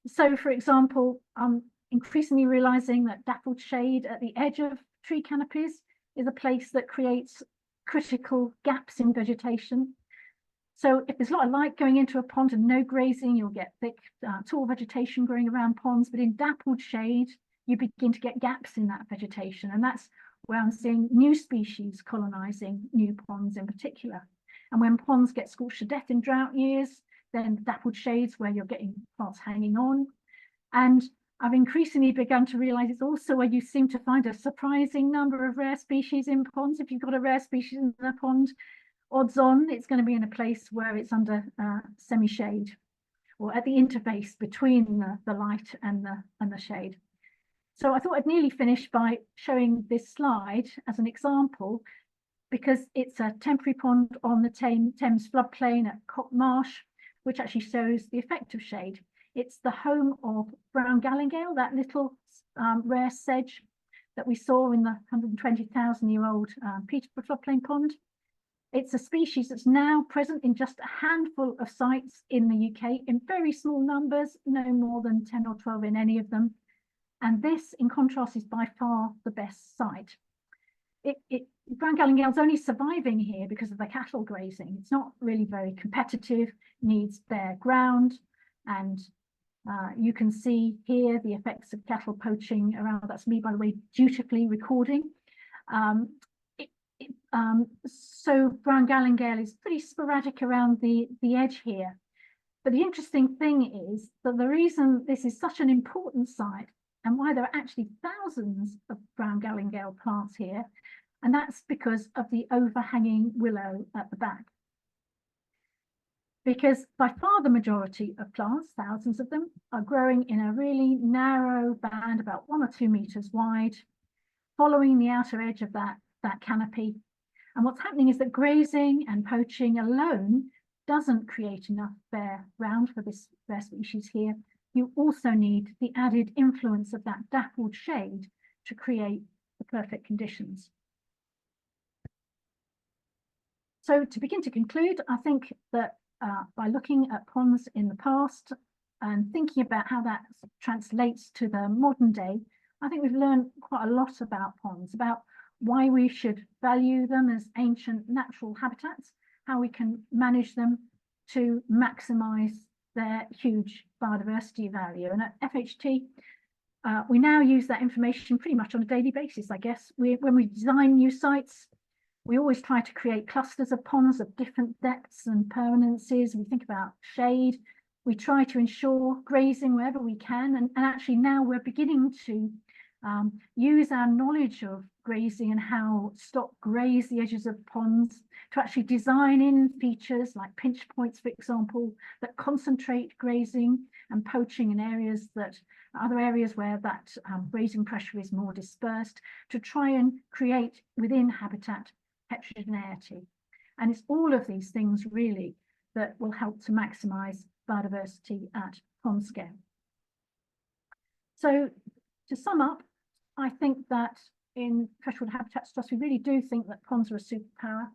Speaker 3: So, for example, I'm increasingly realizing that dappled shade at the edge of tree canopies is a place that creates critical gaps in vegetation. So if there's a lot of light going into a pond and no grazing, you'll get thick, tall vegetation growing around ponds. But in dappled shade, you begin to get gaps in that vegetation. And that's where I'm seeing new species colonizing new ponds in particular. And when ponds get scorched to death in drought years, then dappled shades where you're getting plants hanging on. And I've increasingly begun to realize it's also where you seem to find a surprising number of rare species in ponds. If you've got a rare species in a pond, odds on it's going to be in a place where it's under semi-shade, or at the interface between the light and the shade. So I thought I'd nearly finish by showing this slide as an example, because it's a temporary pond on the Thames floodplain at Cock Marsh, which actually shows the effect of shade. It's the home of brown gallingale, that little rare sedge that we saw in the 120,000-year-old Peterborough floodplain pond. It's a species that's now present in just a handful of sites in the UK, in very small numbers, no more than 10 or 12 in any of them. And this, in contrast, is by far the best site. Brown gallingale is only surviving here because of the cattle grazing. It's not really very competitive, needs bare ground, and you can see here the effects of cattle poaching around. That's me, by the way, dutifully recording. So brown gallingale is pretty sporadic around the edge here. But the interesting thing is that the reason this is such an important site, and why there are actually thousands of brown gallingale plants here, and that's because of the overhanging willow at the back. because by far the majority of plants, thousands of them, are growing in a really narrow band, about 1 or 2 meters wide, following the outer edge of that canopy. And what's happening is that grazing and poaching alone doesn't create enough bare ground for this rare species here. You also need the added influence of that dappled shade to create the perfect conditions. So to begin to conclude, I think that by looking at ponds in the past and thinking about how that translates to the modern day, I think we've learned quite a lot about ponds, about why we should value them as ancient natural habitats, how we can manage them to maximize their huge biodiversity value. And at FHT, we now use that information pretty much on a daily basis, I guess. When we design new sites, we always try to create clusters of ponds of different depths and permanences. We think about shade. We try to ensure grazing wherever we can. And actually now we're beginning to use our knowledge of grazing and how stock graze the edges of ponds to actually design in features like pinch points, for example, that concentrate grazing and poaching in areas that other areas where that grazing pressure is more dispersed, to try and create within habitat heterogeneity. And it's all of these things really that will help to maximize biodiversity at pond scale. So to sum up, I think that in Freshwater Habitats Trust, we really do think that ponds are a superpower.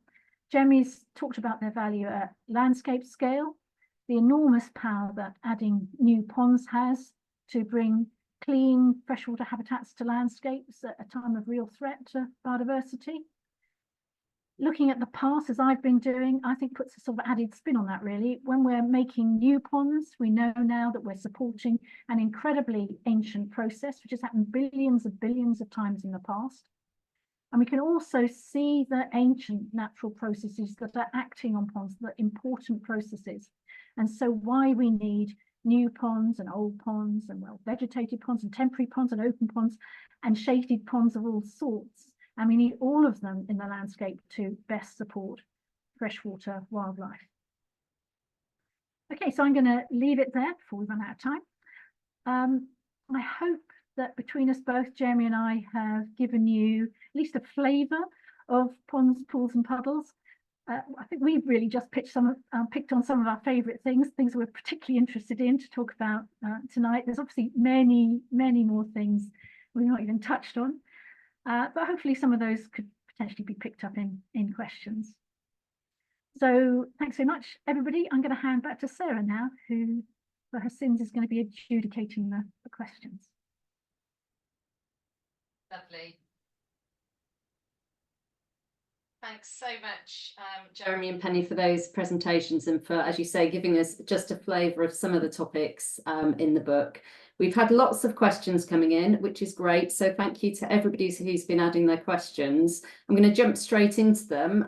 Speaker 3: Jeremy's talked about their value at landscape scale, the enormous power that adding new ponds has to bring clean freshwater habitats to landscapes at a time of real threat to biodiversity. Looking at the past, as I've been doing, I think puts a sort of added spin on that really. When we're making new ponds, we know now that we're supporting an incredibly ancient process, which has happened billions of billions of times in the past. And we can also see the ancient natural processes that are acting on ponds, the important processes. And so why we need new ponds and old ponds and well-vegetated ponds and temporary ponds and open ponds and shaded ponds of all sorts. And we need all of them in the landscape to best support freshwater wildlife. Okay, so I'm going to leave it there before we run out of time. I hope that between us both, Jeremy and I, have given you at least a flavour of ponds, pools and puddles. I think we've really just picked on some of our favourite things we're particularly interested in to talk about tonight. There's obviously many, many more things we've not even touched on. But hopefully some of those could potentially be picked up in questions. So thanks so much, everybody. I'm going to hand back to Sarah now, who, for her sins, is going to be adjudicating the questions.
Speaker 1: Lovely. Thanks so much, Jeremy and Penny, for those presentations and for, as you say, giving us just a flavour of some of the topics in the book. We've had lots of questions coming in, which is great. So thank you to everybody who's been adding their questions. I'm going to jump straight into them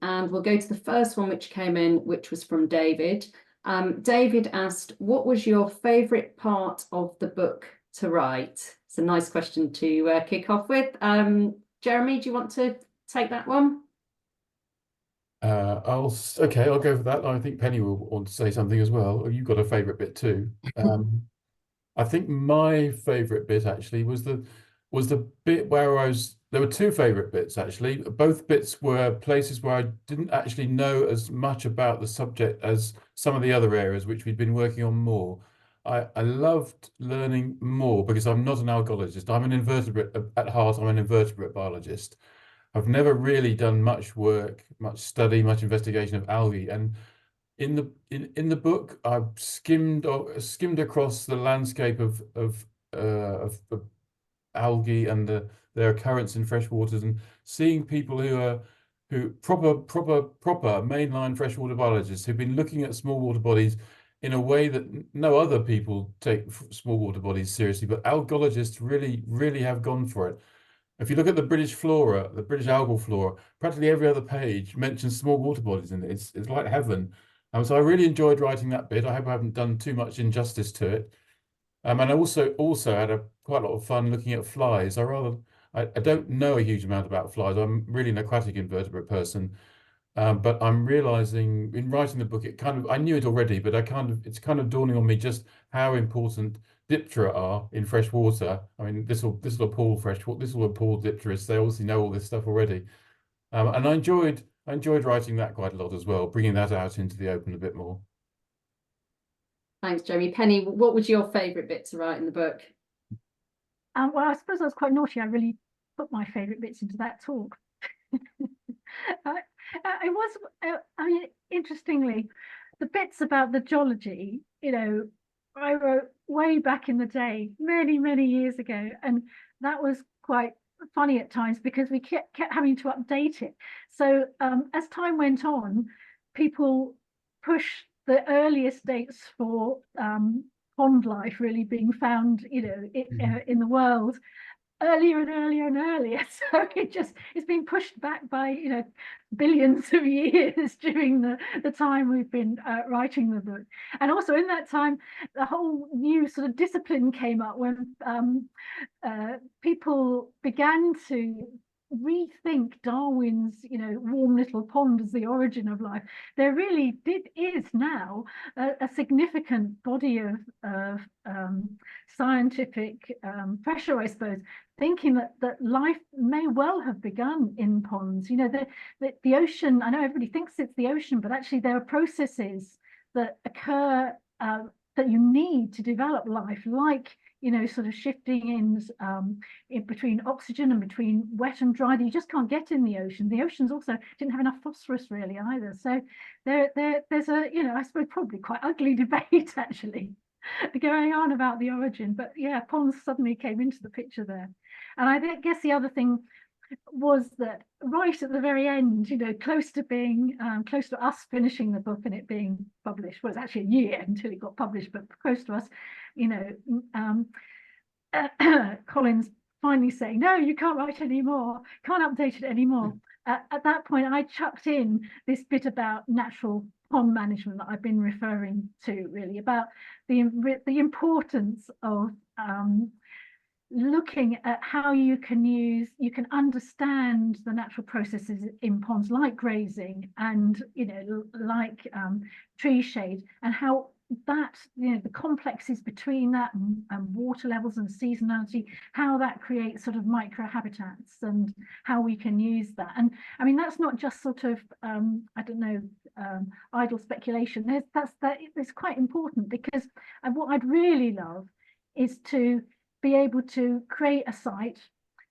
Speaker 1: and we'll go to the first one which came in, which was from David. David asked, what was your favourite part of the book to write? It's a nice question to kick off with. Jeremy, do you want to take that one?
Speaker 2: I'll go for that. I think Penny will want to say something as well. You've got a favourite bit too. I think my favourite bit actually was the bit where there were two favourite bits actually. Both bits were places where I didn't actually know as much about the subject as some of the other areas which we'd been working on more. I loved learning more because I'm not an algologist. I'm an invertebrate at heart. I'm an invertebrate biologist. I've never really done much work, much study, much investigation of algae, and in the book, I've skimmed across the landscape of algae and their occurrence in freshwaters, and seeing people who proper mainline freshwater biologists who've been looking at small water bodies in a way that no other people take small water bodies seriously, but algologists really have gone for it. If you look at the British flora, the British algal flora, practically every other page mentions small water bodies in it. It's like heaven. So I really enjoyed writing that bit. I hope I haven't done too much injustice to it. And I also had quite a lot of fun looking at flies. I don't know a huge amount about flies. I'm really an aquatic invertebrate person. But I'm realizing in writing the book, I knew it already, but it's kind of dawning on me just how important Diptera are in fresh water. I mean, this will appall this will appall dipterists. They obviously know all this stuff already. And I enjoyed writing that quite a lot as well, bringing that out into the open a bit more.
Speaker 1: Thanks, Jeremy. Penny, what was your favourite bit to write in the book?
Speaker 3: Well, I suppose I was quite naughty. I really put my favourite bits into that talk. It was, I mean, interestingly, the bits about the geology, I wrote way back in the day, many, many years ago. And that was quite funny at times because we kept having to update it. So as time went on, people pushed the earliest dates for pond life really being found, in the world earlier and earlier and earlier. So it's been pushed back by billions of years during the time we've been writing the book. And also in that time, the whole new sort of discipline came up when people began to rethink Darwin's warm little pond as the origin of life. There really is now a significant body of scientific pressure, I suppose, thinking that life may well have begun in ponds. The ocean, I know everybody thinks it's the ocean, but actually there are processes that occur that you need to develop life, like sort of shifting in between oxygen and between wet and dry that you just can't get in the ocean. The oceans also didn't have enough phosphorus really either. So there's a, I suppose probably quite ugly debate actually going on about the origin. But yeah, ponds suddenly came into the picture there. And I guess the other thing was that right at the very end, close to us finishing the book and it being published, well, it's actually a year until it got published, but close to us, Collins finally saying, no, you can't write anymore, can't update it anymore. At that point, I chucked in this bit about natural pond management that I've been referring to, really, about the importance of looking at how you can understand the natural processes in ponds like grazing and like tree shade, and how that the complexes between that and water levels and seasonality, how that creates sort of micro habitats and how we can use that. And I mean, that's not just sort of I don't know, idle speculation. It's quite important, because what I'd really love is to be able to create a site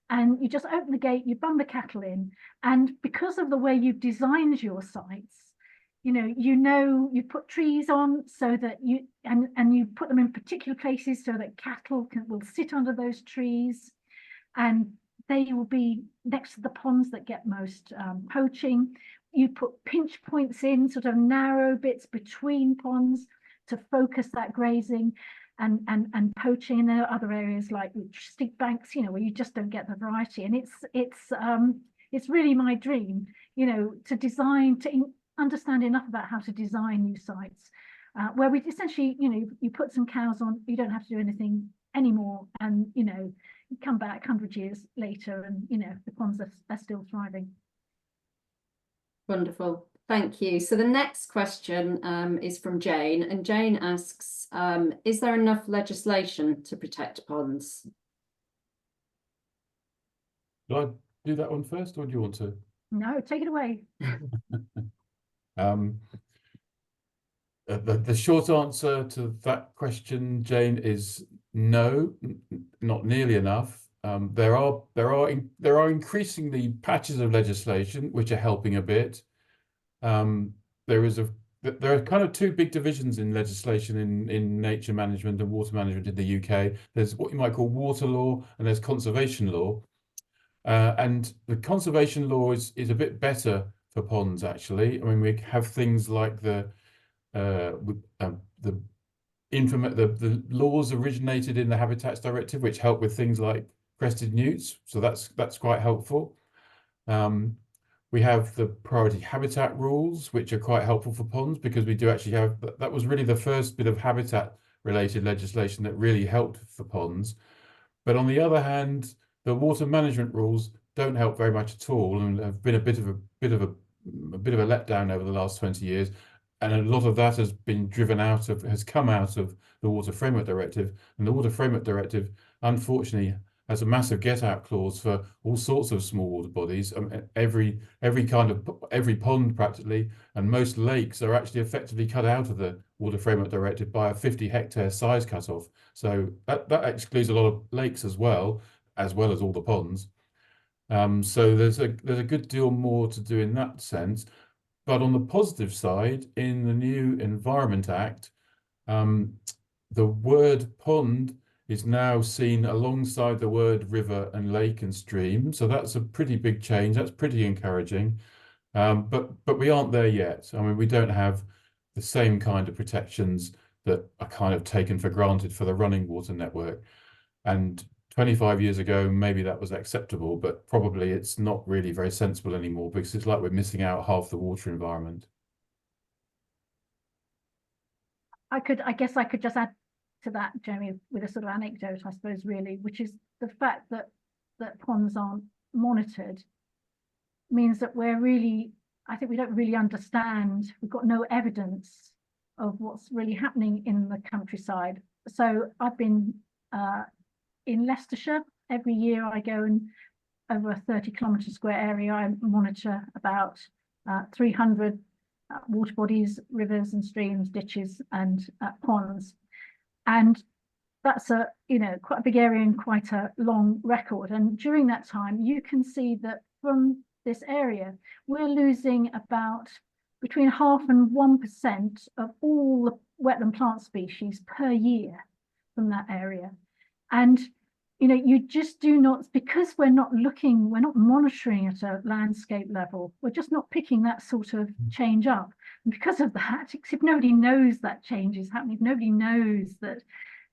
Speaker 3: and you just open the gate, you bung the cattle in, and because of the way you've designed your sites, you put trees on so that you put them in particular places so that cattle will sit under those trees, and they will be next to the ponds that get most poaching. You put pinch points in, sort of narrow bits between ponds to focus that grazing and poaching. And there are other areas like steep banks, where you just don't get the variety. And it's really my dream, to understand enough about how to design new sites where we essentially, you put some cows on, you don't have to do anything anymore, and you come back 100 years later and the ponds are still thriving.
Speaker 1: Wonderful. Thank you. So the next question is from Jane, and Jane asks, is there enough legislation to protect ponds?
Speaker 2: Do I do that one first, or do you want to?
Speaker 3: No, take it away.
Speaker 2: The short answer to that question, Jane, is no, not nearly enough. There are increasingly patches of legislation which are helping a bit. There are kind of two big divisions in legislation in nature management and water management in the UK. There's what you might call water law, and there's conservation law. And the conservation law is a bit better for ponds, actually. I mean, we have things like the laws originated in the Habitats Directive, which help with things like crested newts. So that's quite helpful. We have the priority habitat rules, which are quite helpful for ponds, because we do actually have, that was really the first bit of habitat related legislation that really helped for ponds. But on the other hand, the water management rules don't help very much at all, and have been a bit of a a bit of a letdown over the last 20 years. And a lot of that has come out of the Water Framework Directive. And the Water Framework Directive, unfortunately, has a massive get-out clause for all sorts of small water bodies. Every pond practically, and most lakes are actually effectively cut out of the Water Framework Directive by a 50-hectare size cutoff. So that excludes a lot of lakes as well as all the ponds. So there's a good deal more to do in that sense. But on the positive side, in the new Environment Act, the word pond is now seen alongside the word river and lake and stream. So that's a pretty big change. That's pretty encouraging. But we aren't there yet. I mean, we don't have the same kind of protections that are kind of taken for granted for the running water network. And 25 years ago, maybe that was acceptable, but probably it's not really very sensible anymore, because it's like we're missing out half the water environment.
Speaker 3: I guess I could just add to that, Jeremy, with a sort of anecdote, I suppose, really, which is the fact that ponds aren't monitored means that I think we don't really understand. We've got no evidence of what's really happening in the countryside. So I've been in Leicestershire. Every year I go, and over a 30-kilometre square area, I monitor about 300 water bodies, rivers and streams, ditches and ponds. And that's quite a big area and quite a long record. And during that time, you can see that from this area, we're losing about between 0.5% and 1% of all the wetland plant species per year from that area. And you just do not, because we're not monitoring at a landscape level, we're just not picking that sort of change up. And because of that, if nobody knows that change is happening, if nobody knows that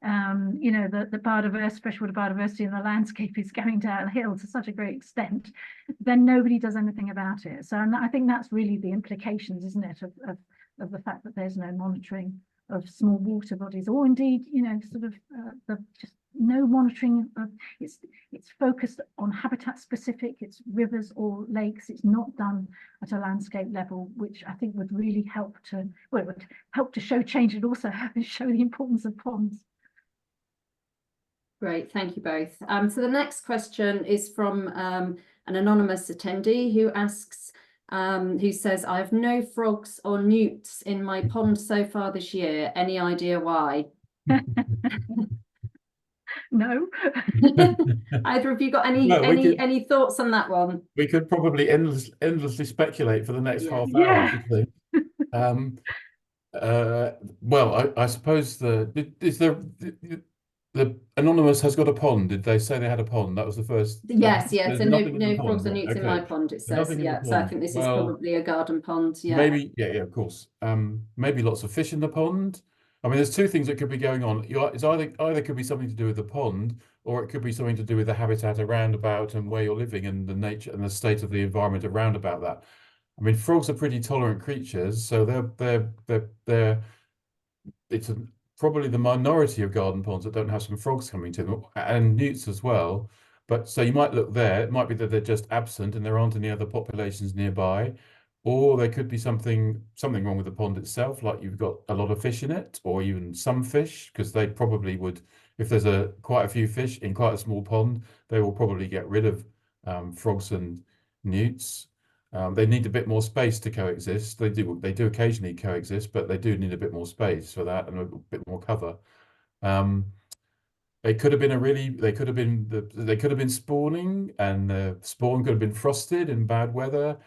Speaker 3: the freshwater biodiversity in the landscape is going downhill to such a great extent, then nobody does anything about it. So I think that's really the implications, isn't it, of the fact that there's no monitoring of small water bodies, or indeed, just no monitoring of it's focused on habitat specific, it's rivers or lakes. It's not done at a landscape level, which I think would really help to, well, it would help to show change and also show the importance of ponds.
Speaker 1: Great, thank you both. So the next question is from an anonymous attendee who asks, who says, I have no frogs or newts in my pond so far this year. Any idea why?
Speaker 3: No.
Speaker 1: Either of you got any thoughts on that one?
Speaker 2: We could probably endlessly speculate for the next half hour, I think. Well, I suppose the anonymous has got a pond. Did they say they had a pond? That was the first.
Speaker 1: Yes. So no frogs or
Speaker 2: pond,
Speaker 1: newts in my pond, it says. Yeah. So I think this is probably a garden pond. Yeah.
Speaker 2: Maybe, yeah, of course. Maybe lots of fish in the pond. I mean, there's two things that could be going on. It's either could be something to do with the pond, or it could be something to do with the habitat around about and where you're living and the nature and the state of the environment around about that. I mean, frogs are pretty tolerant creatures, so it's probably the minority of garden ponds that don't have some frogs coming to them, and newts as well. But so you might look there. It might be that they're just absent and there aren't any other populations nearby. Or there could be something wrong with the pond itself, like you've got a lot of fish in it, or even some fish, because they probably would, if there's quite a few fish in quite a small pond, they will probably get rid of frogs and newts. They need a bit more space to coexist. They do occasionally coexist, but they do need a bit more space for that and a bit more cover. They could have been spawning, and the spawn could have been frosted in bad weather.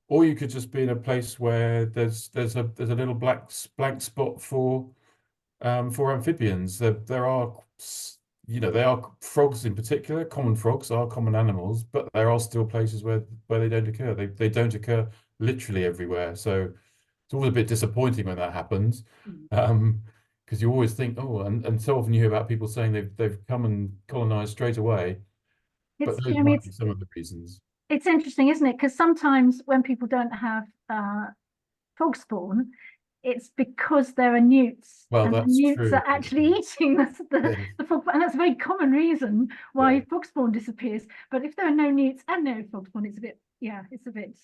Speaker 2: Or you could just be in a place where there's a little blank spot for amphibians. There are frogs in particular. Common frogs are common animals, but there are still places where they don't occur. They don't occur literally everywhere. So it's always a bit disappointing when that happens, because you always think, oh, and so often you hear about people saying they've come and colonized straight away. But those might be some of the reasons.
Speaker 3: It's interesting, isn't it? Because sometimes when people don't have frog spawn, it's because there are newts, and the newts are actually eating the frog, and that's a very common reason why frog spawn disappears. But if there are no newts and no frog spawn, it's a bit, yeah, it's a bit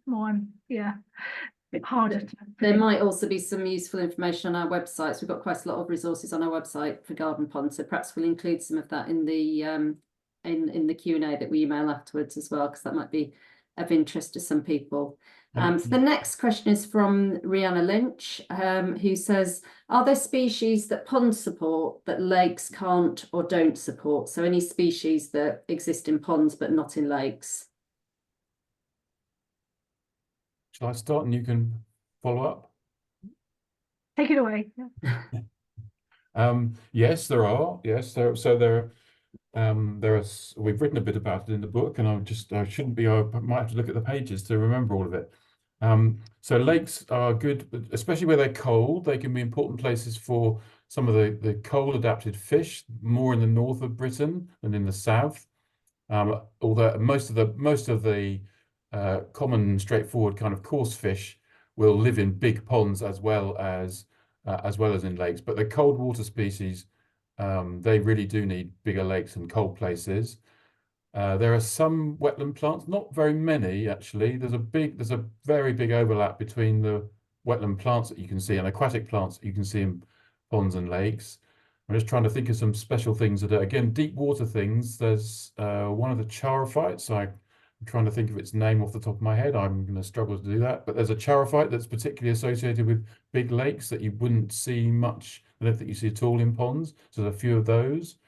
Speaker 3: more, yeah, a bit harder to
Speaker 1: There
Speaker 3: predict.
Speaker 1: might also be some useful information on our websites. We've got quite a lot of resources on our website for garden ponds, so perhaps we'll include some of that in the in the Q&A that we email afterwards as well, because that might be of interest to some people. So the next question is from Rihanna Lynch, who says, are there species that ponds support that lakes can't or don't support? So any species that exist in ponds but not in lakes?
Speaker 2: Shall I start and you can follow up?
Speaker 3: Take it away.
Speaker 2: Yes, there are. Yes, there. So there are. We've written a bit about it in the book, and I shouldn't be. I might have to look at the pages to remember all of it. So lakes are good, especially where they're cold. They can be important places for some of the cold adapted fish, more in the north of Britain than in the south. Although most of the common, straightforward kind of coarse fish will live in big ponds as well as in lakes. But the cold water species, they really do need bigger lakes and cold places. There are some wetland plants, not very many actually. There's a very big overlap between the wetland plants that you can see and aquatic plants that you can see in ponds and lakes. I'm just trying to think of some special things that are, again, deep water things. There's one of the charophytes. I'm trying to think of its name off the top of my head. I'm going to struggle to do that. But there's a charophyte that's particularly associated with big lakes that you wouldn't see much. I don't think you see at all in ponds. So there's a few of those.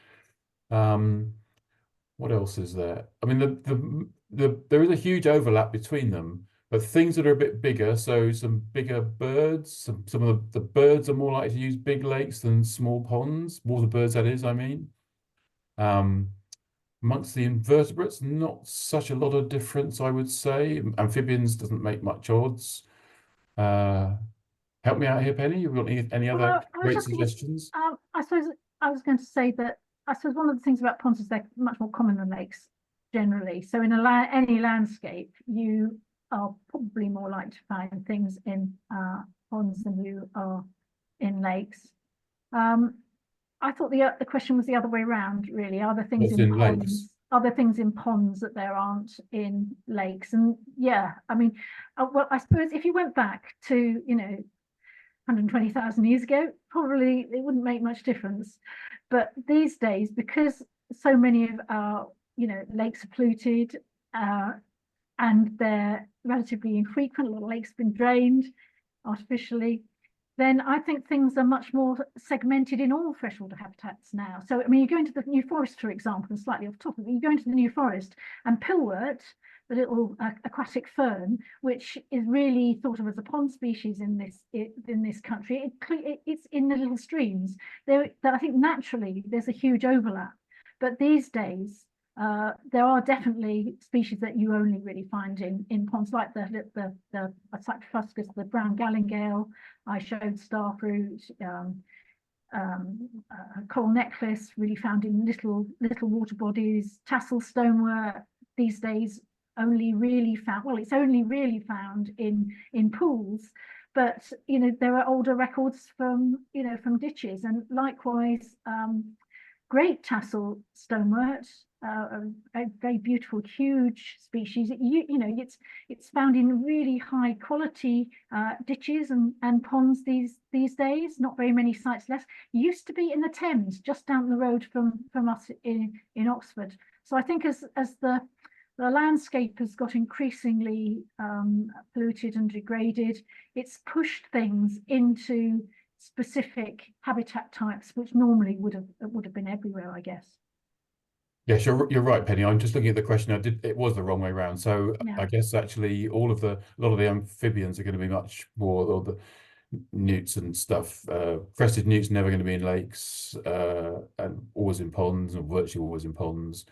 Speaker 2: What else is there? I mean, there is a huge overlap between them, but things that are a bit bigger, so some bigger birds, some of the birds are more likely to use big lakes than small ponds, water birds, that is, I mean. Amongst the invertebrates, not such a lot of difference, I would say. Amphibians doesn't make much odds. Help me out here, Penny. You've got any other
Speaker 3: Well,
Speaker 2: great suggestions?
Speaker 3: I suppose I was going to say that I suppose one of the things about ponds is they're much more common than lakes generally. So in any landscape, you are probably more likely to find things in ponds than you are in lakes. I thought the question was the other way around, really. Are there things
Speaker 2: What's
Speaker 3: in
Speaker 2: in
Speaker 3: ponds?
Speaker 2: lakes?
Speaker 3: Are there things in ponds that there aren't in lakes? And yeah, I mean, well, I suppose if you went back to, 120,000 years ago, probably it wouldn't make much difference. But these days, because so many of our, lakes are polluted and they're relatively infrequent, a lot of lakes have been drained artificially, then I think things are much more segmented in all freshwater habitats now. So, I mean, you go into the New Forest, for example, and slightly off topic, you go into the New Forest and pillwort, the little aquatic fern, which is really thought of as a pond species in this country, it's in the little streams. I think naturally there's a huge overlap. But these days, there are definitely species that you only really find in ponds, like the Cyprifuscus, the brown gallingale. I showed starfruit, coral necklace, really found in little water bodies. Tassel stonewort these days only really found. Well, it's only really found in pools, but there are older records from from ditches, and likewise. Great tassel stonewort, a very beautiful, huge species. It's found in really high quality ditches and ponds these days. Not very many sites left. Used to be in the Thames, just down the road from us in Oxford. So I think as the landscape has got increasingly polluted and degraded, it's pushed things into specific habitat types, which normally would have been everywhere, I guess.
Speaker 2: Yes, you're right, Penny. I'm just looking at the question. It was the wrong way around. So
Speaker 3: Yeah.
Speaker 2: I guess actually a lot of the amphibians are going to be much more, or the newts and stuff. Crested newts never going to be in lakes, and always in ponds, or virtually always in ponds.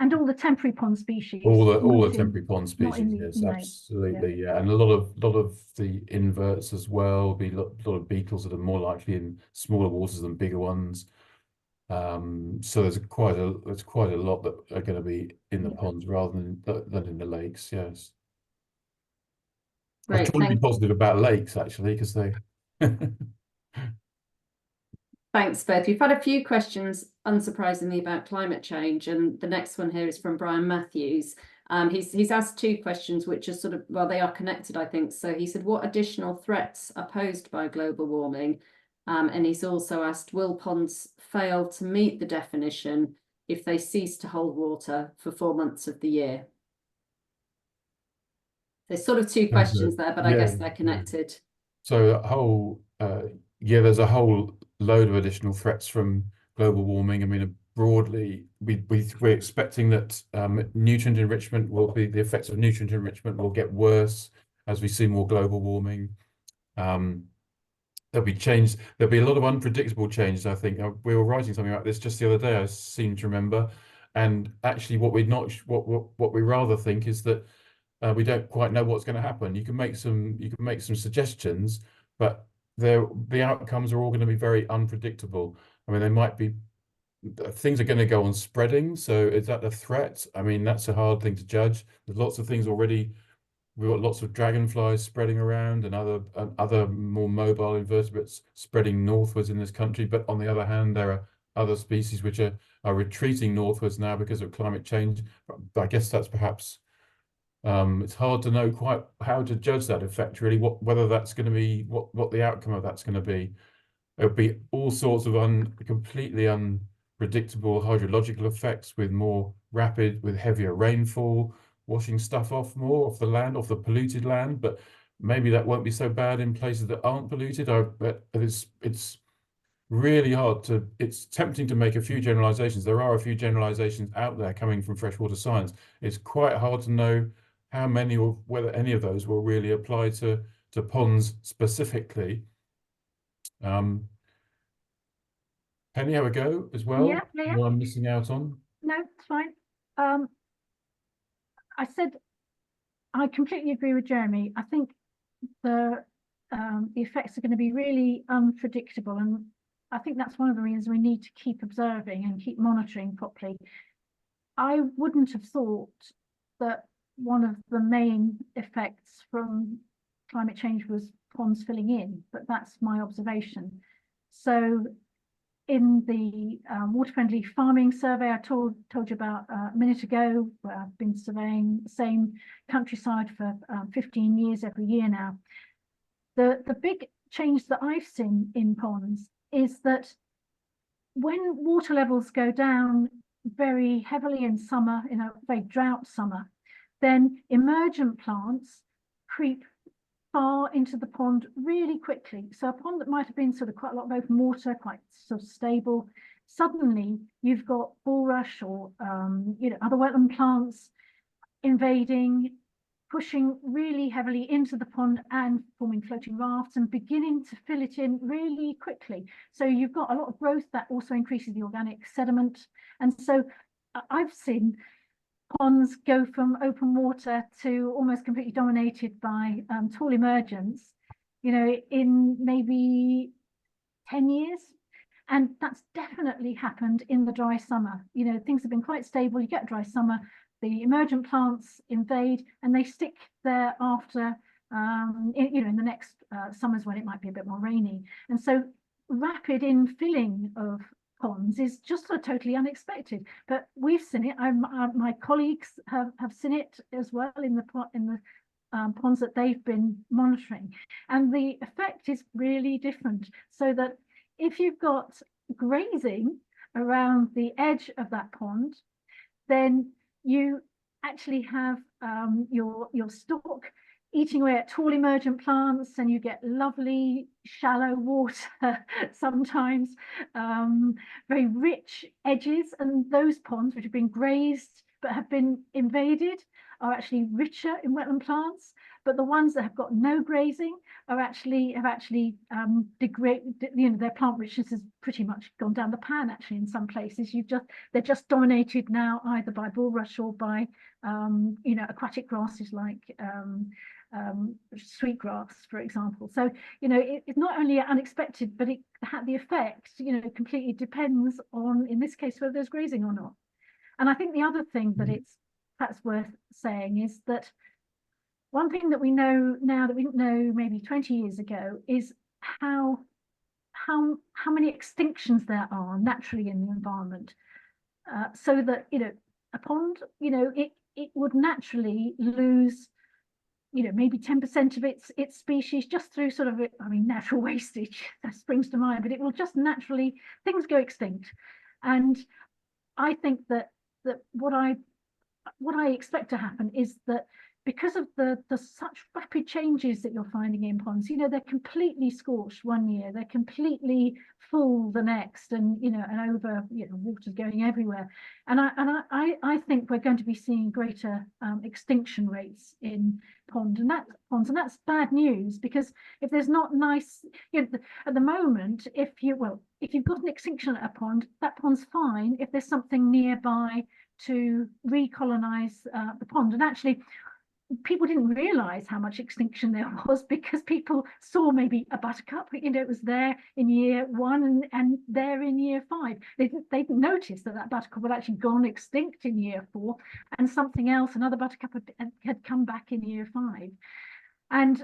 Speaker 3: And all the temporary pond species.
Speaker 2: All the temporary pond species, yes,
Speaker 3: lakes.
Speaker 2: absolutely, yeah. And a lot of the inverts as well. Be a lot of beetles that are more likely in smaller waters than bigger ones. So there's quite a lot that are going to be in the ponds rather than in the lakes. Yes. I was
Speaker 1: Great,
Speaker 2: trying to be
Speaker 1: thank
Speaker 2: positive about lakes actually, because they
Speaker 1: Thanks, both. We've had a few questions, unsurprisingly, about climate change, and the next one here is from Brian Matthews. He's asked two questions, which are sort of, well, they are connected, I think. So he said, what additional threats are posed by global warming? And he's also asked, will ponds fail to meet the definition if they cease to hold water for 4 months of the year? There's sort of two questions there, but I guess they're connected.
Speaker 2: So there's a whole load of additional threats from global warming. I mean, broadly, we're expecting that nutrient enrichment the effects of nutrient enrichment will get worse as we see more global warming. There'll be a lot of unpredictable changes, I think. We were writing something about this just the other day, I seem to remember. And actually what we rather think is that we don't quite know what's going to happen. You can make some suggestions, but the outcomes are all going to be very unpredictable. I mean, things are going to go on spreading. So is that a threat? I mean, that's a hard thing to judge. There's lots of things already. We've got lots of dragonflies spreading around and other more mobile invertebrates spreading northwards in this country. But on the other hand, there are other species which are retreating northwards now because of climate change. But I guess that's perhaps it's hard to know quite how to judge that effect, really, whether that's going to be what the outcome of that's going to be. There'll be all sorts of completely unpredictable hydrological effects with heavier rainfall, washing stuff off the land, off the polluted land. But maybe that won't be so bad in places that aren't polluted. But it's really it's tempting to make a few generalizations. There are a few generalizations out there coming from freshwater science. It's quite hard to know how many or whether any of those will really apply to ponds specifically. Penny, have a go as well.
Speaker 3: Yeah.
Speaker 2: What I'm missing out on?
Speaker 3: No, it's fine. I said I completely agree with Jeremy. I think the effects are going to be really unpredictable, and I think that's one of the reasons we need to keep observing and keep monitoring properly. I wouldn't have thought that one of the main effects from climate change was ponds filling in, but that's my observation. So in the water-friendly farming survey I told you about a minute ago, where I've been surveying the same countryside for 15 years every year now, the big change that I've seen in ponds is that when water levels go down very heavily in summer, in a very drought summer, then emergent plants creep far into the pond really quickly. So a pond that might have been sort of quite a lot of open water, quite sort of stable, suddenly you've got bulrush or other wetland plants invading, pushing really heavily into the pond and forming floating rafts and beginning to fill it in really quickly. So you've got a lot of growth that also increases the organic sediment. And so I've seen ponds go from open water to almost completely dominated by tall emergence, in maybe 10 years. And that's definitely happened in the dry summer. Things have been quite stable. You get a dry summer, the emergent plants invade and they stick there after, in the next summers when it might be a bit more rainy. And so rapid infilling of ponds is just sort of totally unexpected, but we've seen it. My colleagues have seen it as well in the ponds that they've been monitoring, and the effect is really different. So that if you've got grazing around the edge of that pond, then you actually have your stock eating away at tall emergent plants, and you get lovely shallow water, sometimes very rich edges. And those ponds which have been grazed but have been invaded are actually richer in wetland plants. But the ones that have got no grazing have actually degraded. Their plant richness has pretty much gone down the pan. Actually, in some places, they're just dominated now either by bulrush or by aquatic grasses like sweetgrass, for example. So it's not only unexpected, but it had the effect. Completely depends on, in this case, whether there's grazing or not. And I think the other thing that it's perhaps worth saying is that one thing that we know now that we didn't know maybe 20 years ago is how how many extinctions there are naturally in the environment, so that, you know, a pond, you know, it would naturally lose, you know, maybe 10% of its species just through sort of, I mean, natural wastage that springs to mind, but it will just naturally, things go extinct. And I think that what I expect to happen is that because of the such rapid changes that you're finding in ponds, you know, they're completely scorched one year, they're completely full the next, and, you know, and over, you know, water's going everywhere. And I think we're going to be seeing greater extinction rates in ponds, and that's bad news, because if there's not nice, you know, at the moment, if you've got an extinction at a pond, that pond's fine if there's something nearby to recolonize the pond. And actually, people didn't realize how much extinction there was, because people saw maybe a buttercup, you know, it was there in year 1 and there in year 5. They didn't notice that buttercup had actually gone extinct in year 4, and something else, another buttercup had come back in year 5. And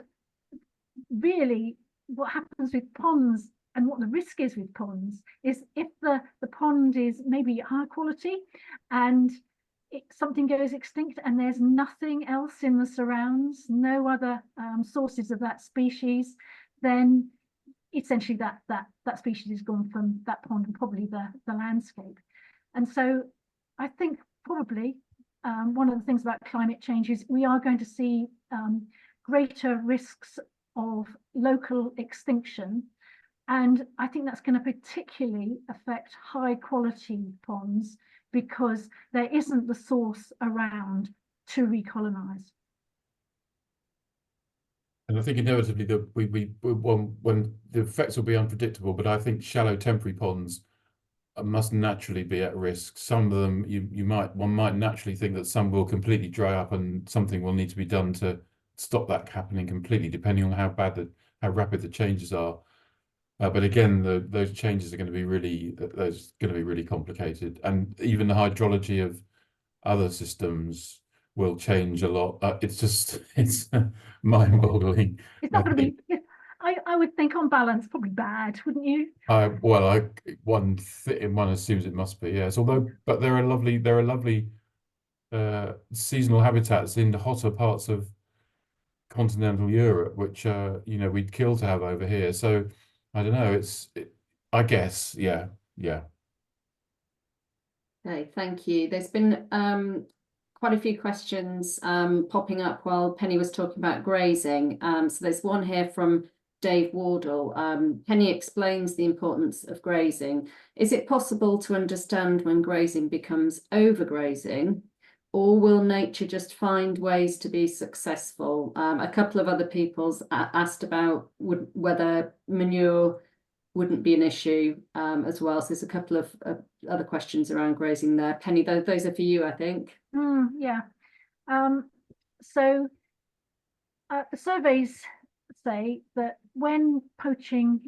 Speaker 3: really, what happens with ponds, and what the risk is with ponds, is if the pond is maybe high quality and something goes extinct and there's nothing else in the surrounds, no other sources of that species, then essentially that species is gone from that pond and probably the landscape. And so I think probably one of the things about climate change is we are going to see greater risks of local extinction. And I think that's going to particularly affect high quality ponds, because there isn't the source around to recolonize.
Speaker 2: And I think inevitably that when the effects will be unpredictable, but I think shallow temporary ponds must naturally be at risk. Some of them one might naturally think that some will completely dry up, and something will need to be done to stop that happening completely, depending on how rapid the changes are. But again, those changes are going to be really complicated, and even the hydrology of other systems will change a lot. It's mind-boggling.
Speaker 3: It's not going to be. I would think on balance probably bad, wouldn't you?
Speaker 2: One assumes it must be, yes. But there are lovely seasonal habitats in the hotter parts of continental Europe, which you know, we'd kill to have over here. So I don't know. I guess, yeah.
Speaker 1: Okay, thank you. There's been quite a few questions popping up while Penny was talking about grazing. So there's one here from Dave Wardle. Penny explains the importance of grazing. Is it possible to understand when grazing becomes overgrazing, or will nature just find ways to be successful? A couple of other people's asked about whether manure wouldn't be an issue as well. So there's a couple of other questions around grazing there. Penny, those are for you, I think.
Speaker 3: Yeah. So the surveys say that when poaching,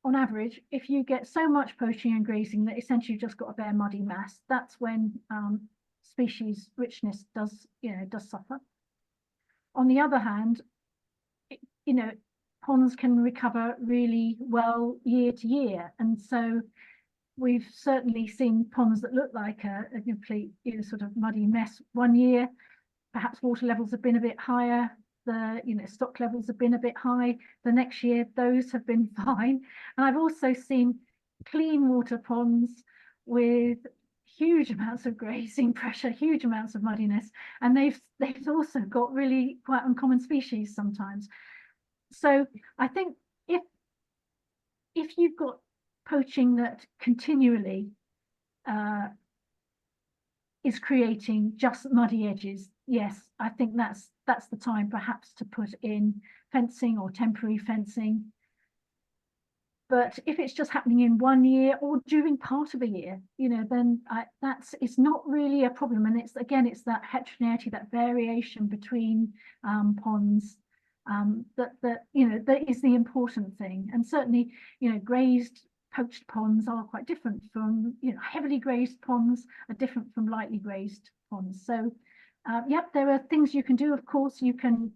Speaker 3: on average, if you get so much poaching and grazing that essentially you've just got a bare muddy mass, that's when species richness does suffer. On the other hand, you know, ponds can recover really well year to year, and so we've certainly seen ponds that look like a complete, you know, sort of muddy mess one year. Perhaps water levels have been a bit higher, the, you know, stock levels have been a bit high. The next year those have been fine. And I've also seen clean water ponds with huge amounts of grazing pressure, huge amounts of muddiness, and they've also got really quite uncommon species sometimes. So I think if you've got poaching that continually is creating just muddy edges, yes, I think that's the time perhaps to put in fencing or temporary fencing. But if it's just happening in 1 year or during part of a year, you know, then it's not really a problem. And it's that heterogeneity, that variation between ponds, that you know, that is the important thing. And certainly, you know, poached ponds are quite different from, you know, heavily grazed ponds are different from lightly grazed ponds. So yep, there are things you can do. Of course, you can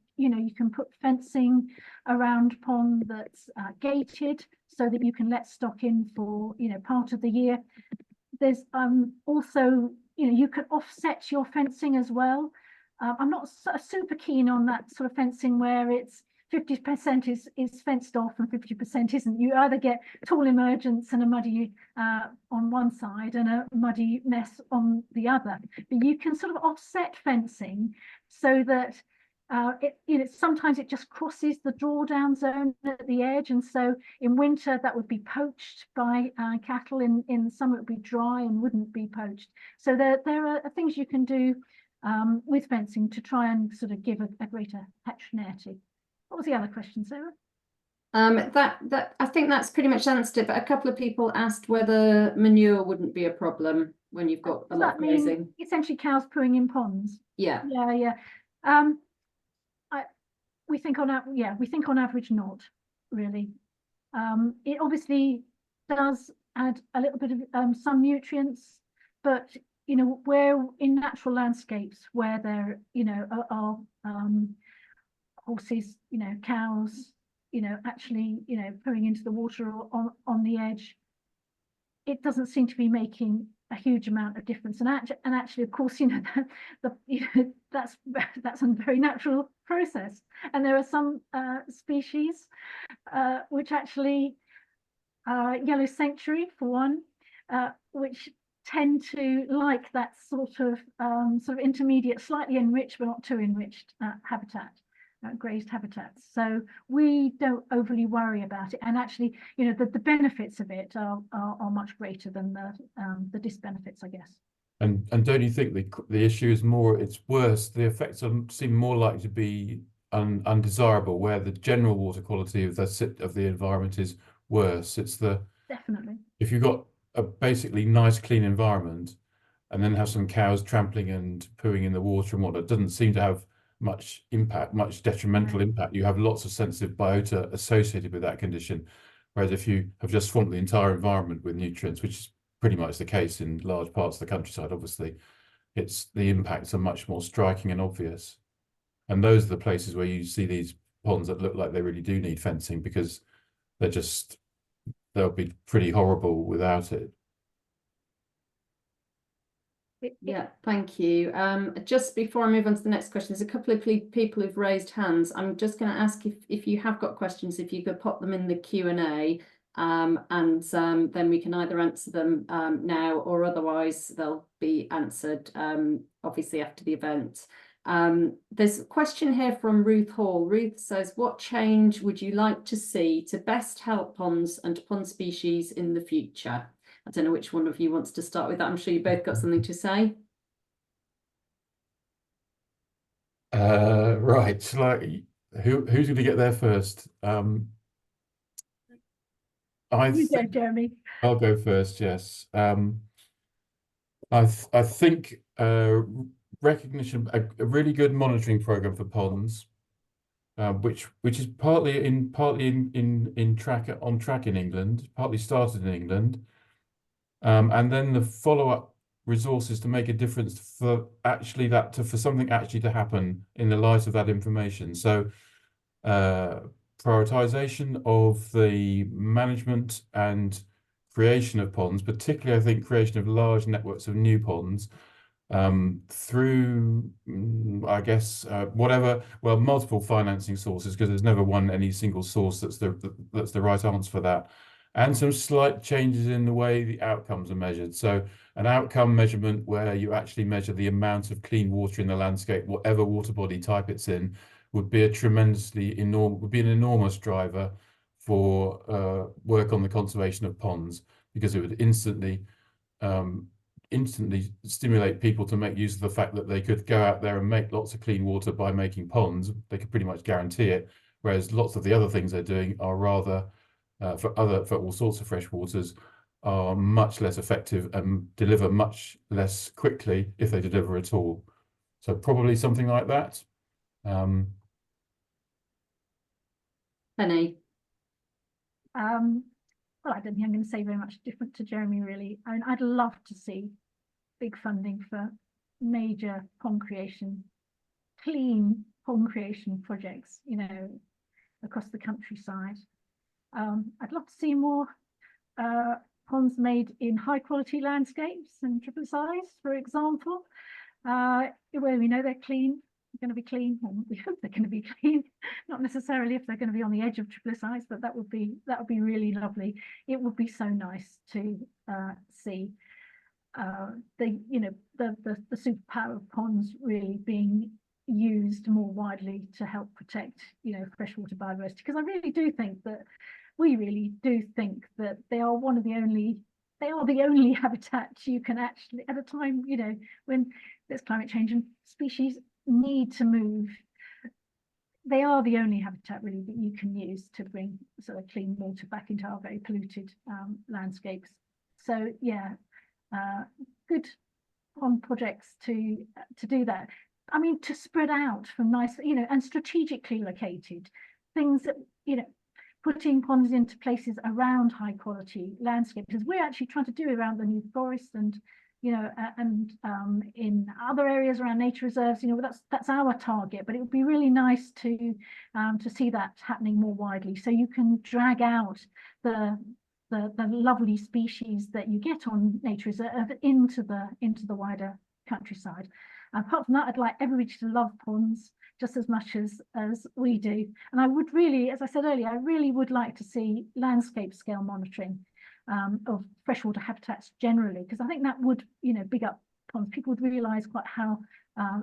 Speaker 3: put fencing around pond that's gated, so that you can let stock in for, you know, part of the year. There's also, you know, you can offset your fencing as well. I'm not super keen on that sort of fencing where it's 50% is fenced off and 50% isn't. You either get tall emergence and a muddy on one side and a muddy mess on the other. But you can sort of offset fencing so that you know, sometimes it just crosses the drawdown zone at the edge, and so in winter that would be poached by cattle. In summer it would be dry and wouldn't be poached. So there are things you can do with fencing to try and sort of give a greater heterogeneity. What was the other question, Sarah?
Speaker 1: That I think that's pretty much answered it, but a couple of people asked whether manure wouldn't be a problem when you've got a lot of grazing.
Speaker 3: Essentially cows pooing in ponds.
Speaker 1: Yeah.
Speaker 3: Yeah. We think on average not really. It obviously does add a little bit of some nutrients, but you know, where in natural landscapes where there, you know, are horses, you know, cows, you know, actually, you know, pooing into the water or on the edge, it doesn't seem to be making a huge amount of difference. And actually, of course, you know, that's a very natural process. And there are some species which actually, yellow sanctuary for one, which tend to like that sort of intermediate, slightly enriched but not too enriched habitat. Grazed habitats. So we don't overly worry about it, and actually, you know, the benefits of it are much greater than the disbenefits, I guess.
Speaker 2: And don't you think the issue is more, it's worse, the effects seem more likely to be undesirable, where the general water quality of the environment is worse. It's
Speaker 3: definitely,
Speaker 2: if you've got a basically nice clean environment and then have some cows trampling and pooing in the water and whatnot, it doesn't seem to have much detrimental impact. You have lots of sensitive biota associated with that condition, whereas if you have just swamped the entire environment with nutrients, which is pretty much the case in large parts of the countryside, obviously, the impacts are much more striking and obvious. And those are the places where you see these ponds that look like they really do need fencing, because they'll be pretty horrible without it.
Speaker 1: Yeah, thank you. Just before I move on to the next question, there's a couple of people who've raised hands. I'm just going to ask if you have got questions, if you could pop them in the Q&A, and then we can either answer them now, or otherwise they'll be answered obviously after the event. There's a question here from Ruth Hall. Ruth says, what change would you like to see to best help ponds and pond species in the future? I don't know which one of you wants to start with that. I'm sure you both got something to say.
Speaker 2: Right, like who's going to get there first?
Speaker 3: You go, Jeremy.
Speaker 2: I'll go first. Yes. I think recognition, a really good monitoring program for ponds, which is partly on track in England, partly started in England. And then the follow-up resources to make a difference for something actually to happen in the light of that information. So prioritization of the management and creation of ponds, particularly I think creation of large networks of new ponds, through I guess multiple financing sources, because there's never any single source that's the right answer for that. And some slight changes in the way the outcomes are measured. So an outcome measurement where you actually measure the amount of clean water in the landscape, whatever water body type it's in, would be an enormous driver for work on the conservation of ponds, because it would instantly stimulate people to make use of the fact that they could go out there and make lots of clean water by making ponds. They could pretty much guarantee it, whereas lots of the other things they're doing are rather for all sorts of fresh waters are much less effective and deliver much less quickly, if they deliver at all. So probably something like that.
Speaker 1: Penny.
Speaker 3: Well, I don't think I'm going to say very much different to Jeremy, really. I mean, I'd love to see big funding for major pond creation, clean pond creation projects, you know, across the countryside. I'd love to see more ponds made in high quality landscapes and triple size, for example, where we know they're clean, going to be clean, and we hope they're going to be clean. Not necessarily if they're going to be on the edge of triple size, but that would be really lovely. It would be so nice to see the superpower of ponds really being used more widely to help protect freshwater biodiversity, because I really do think that they are the only habitats you can actually, at a time when there's climate change and species need to move, they are the only habitat really that you can use to bring sort of clean water back into our very polluted landscapes. So yeah, good pond projects to do that. I mean, to spread out from nice, and strategically located things that, putting ponds into places around high quality landscapes, because we're actually trying to do around the New Forest and in other areas around nature reserves. That's our target, but it would be really nice to see that happening more widely, so you can drag out the lovely species that you get on nature reserve into the wider countryside. Apart from that, I'd like everybody to love ponds just as much as we do. And I would really, as I said earlier, I really would like to see landscape scale monitoring of freshwater habitats generally, because I think that would, big up ponds. People would realise quite how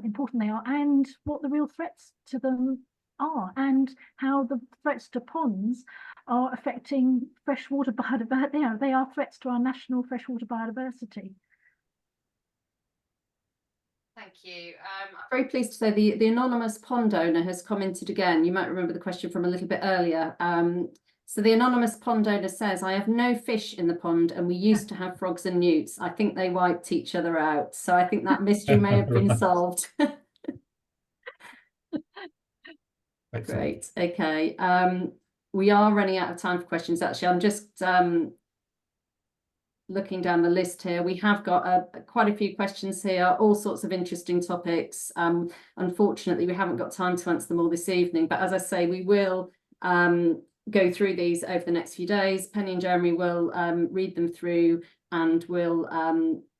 Speaker 3: important they are and what the real threats to them are, and how the threats to ponds are affecting freshwater biodiversity. They are threats to our national freshwater biodiversity.
Speaker 1: Thank you. I'm very pleased to say the anonymous pond owner has commented again. You might remember the question from a little bit earlier. So the anonymous pond owner says, I have no fish in the pond and we used to have frogs and newts. I think they wiped each other out. So I think that mystery may have been solved. Great. Okay. We are running out of time for questions. Actually, I'm just looking down the list here. We have got quite a few questions here, all sorts of interesting topics. Unfortunately, we haven't got time to answer them all this evening, but as I say, we will go through these over the next few days. Penny and Jeremy will read them through and we'll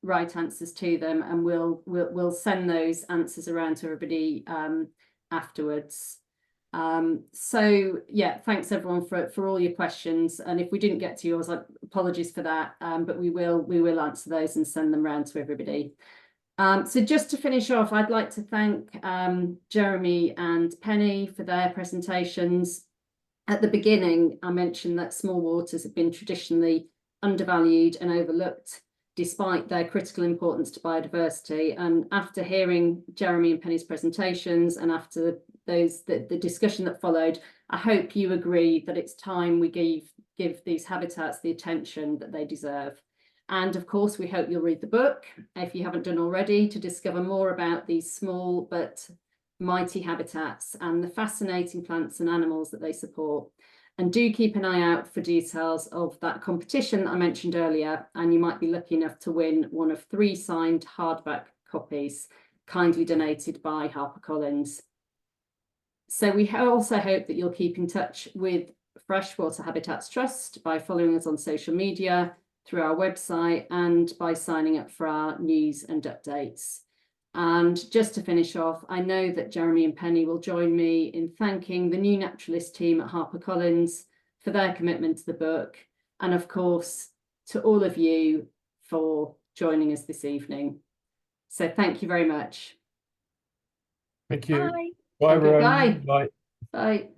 Speaker 1: write answers to them, and we'll send those answers around to everybody afterwards. So yeah, thanks everyone for all your questions, and if we didn't get to yours, apologies for that, but we will answer those and send them around to everybody. So just to finish off, I'd like to thank Jeremy and Penny for their presentations. At the beginning, I mentioned that small waters have been traditionally undervalued and overlooked despite their critical importance to biodiversity. And after hearing Jeremy and Penny's presentations, and after the discussion that followed, I hope you agree that it's time we give these habitats the attention that they deserve. And of course, we hope you'll read the book, if you haven't done already, to discover more about these small but mighty habitats and the fascinating plants and animals that they support. And do keep an eye out for details of that competition that I mentioned earlier, and you might be lucky enough to win one of 3 signed hardback copies kindly donated by HarperCollins. So we also hope that you'll keep in touch with Freshwater Habitats Trust by following us on social media, through our website, and by signing up for our news and updates. And just to finish off, I know that Jeremy and Penny will join me in thanking the New Naturalist team at HarperCollins for their commitment to the book, and of course to all of you for joining us this evening. So thank you very much.
Speaker 2: Thank you.
Speaker 3: Bye.
Speaker 2: Bye, everyone.
Speaker 1: Bye.
Speaker 2: Bye.
Speaker 1: Bye.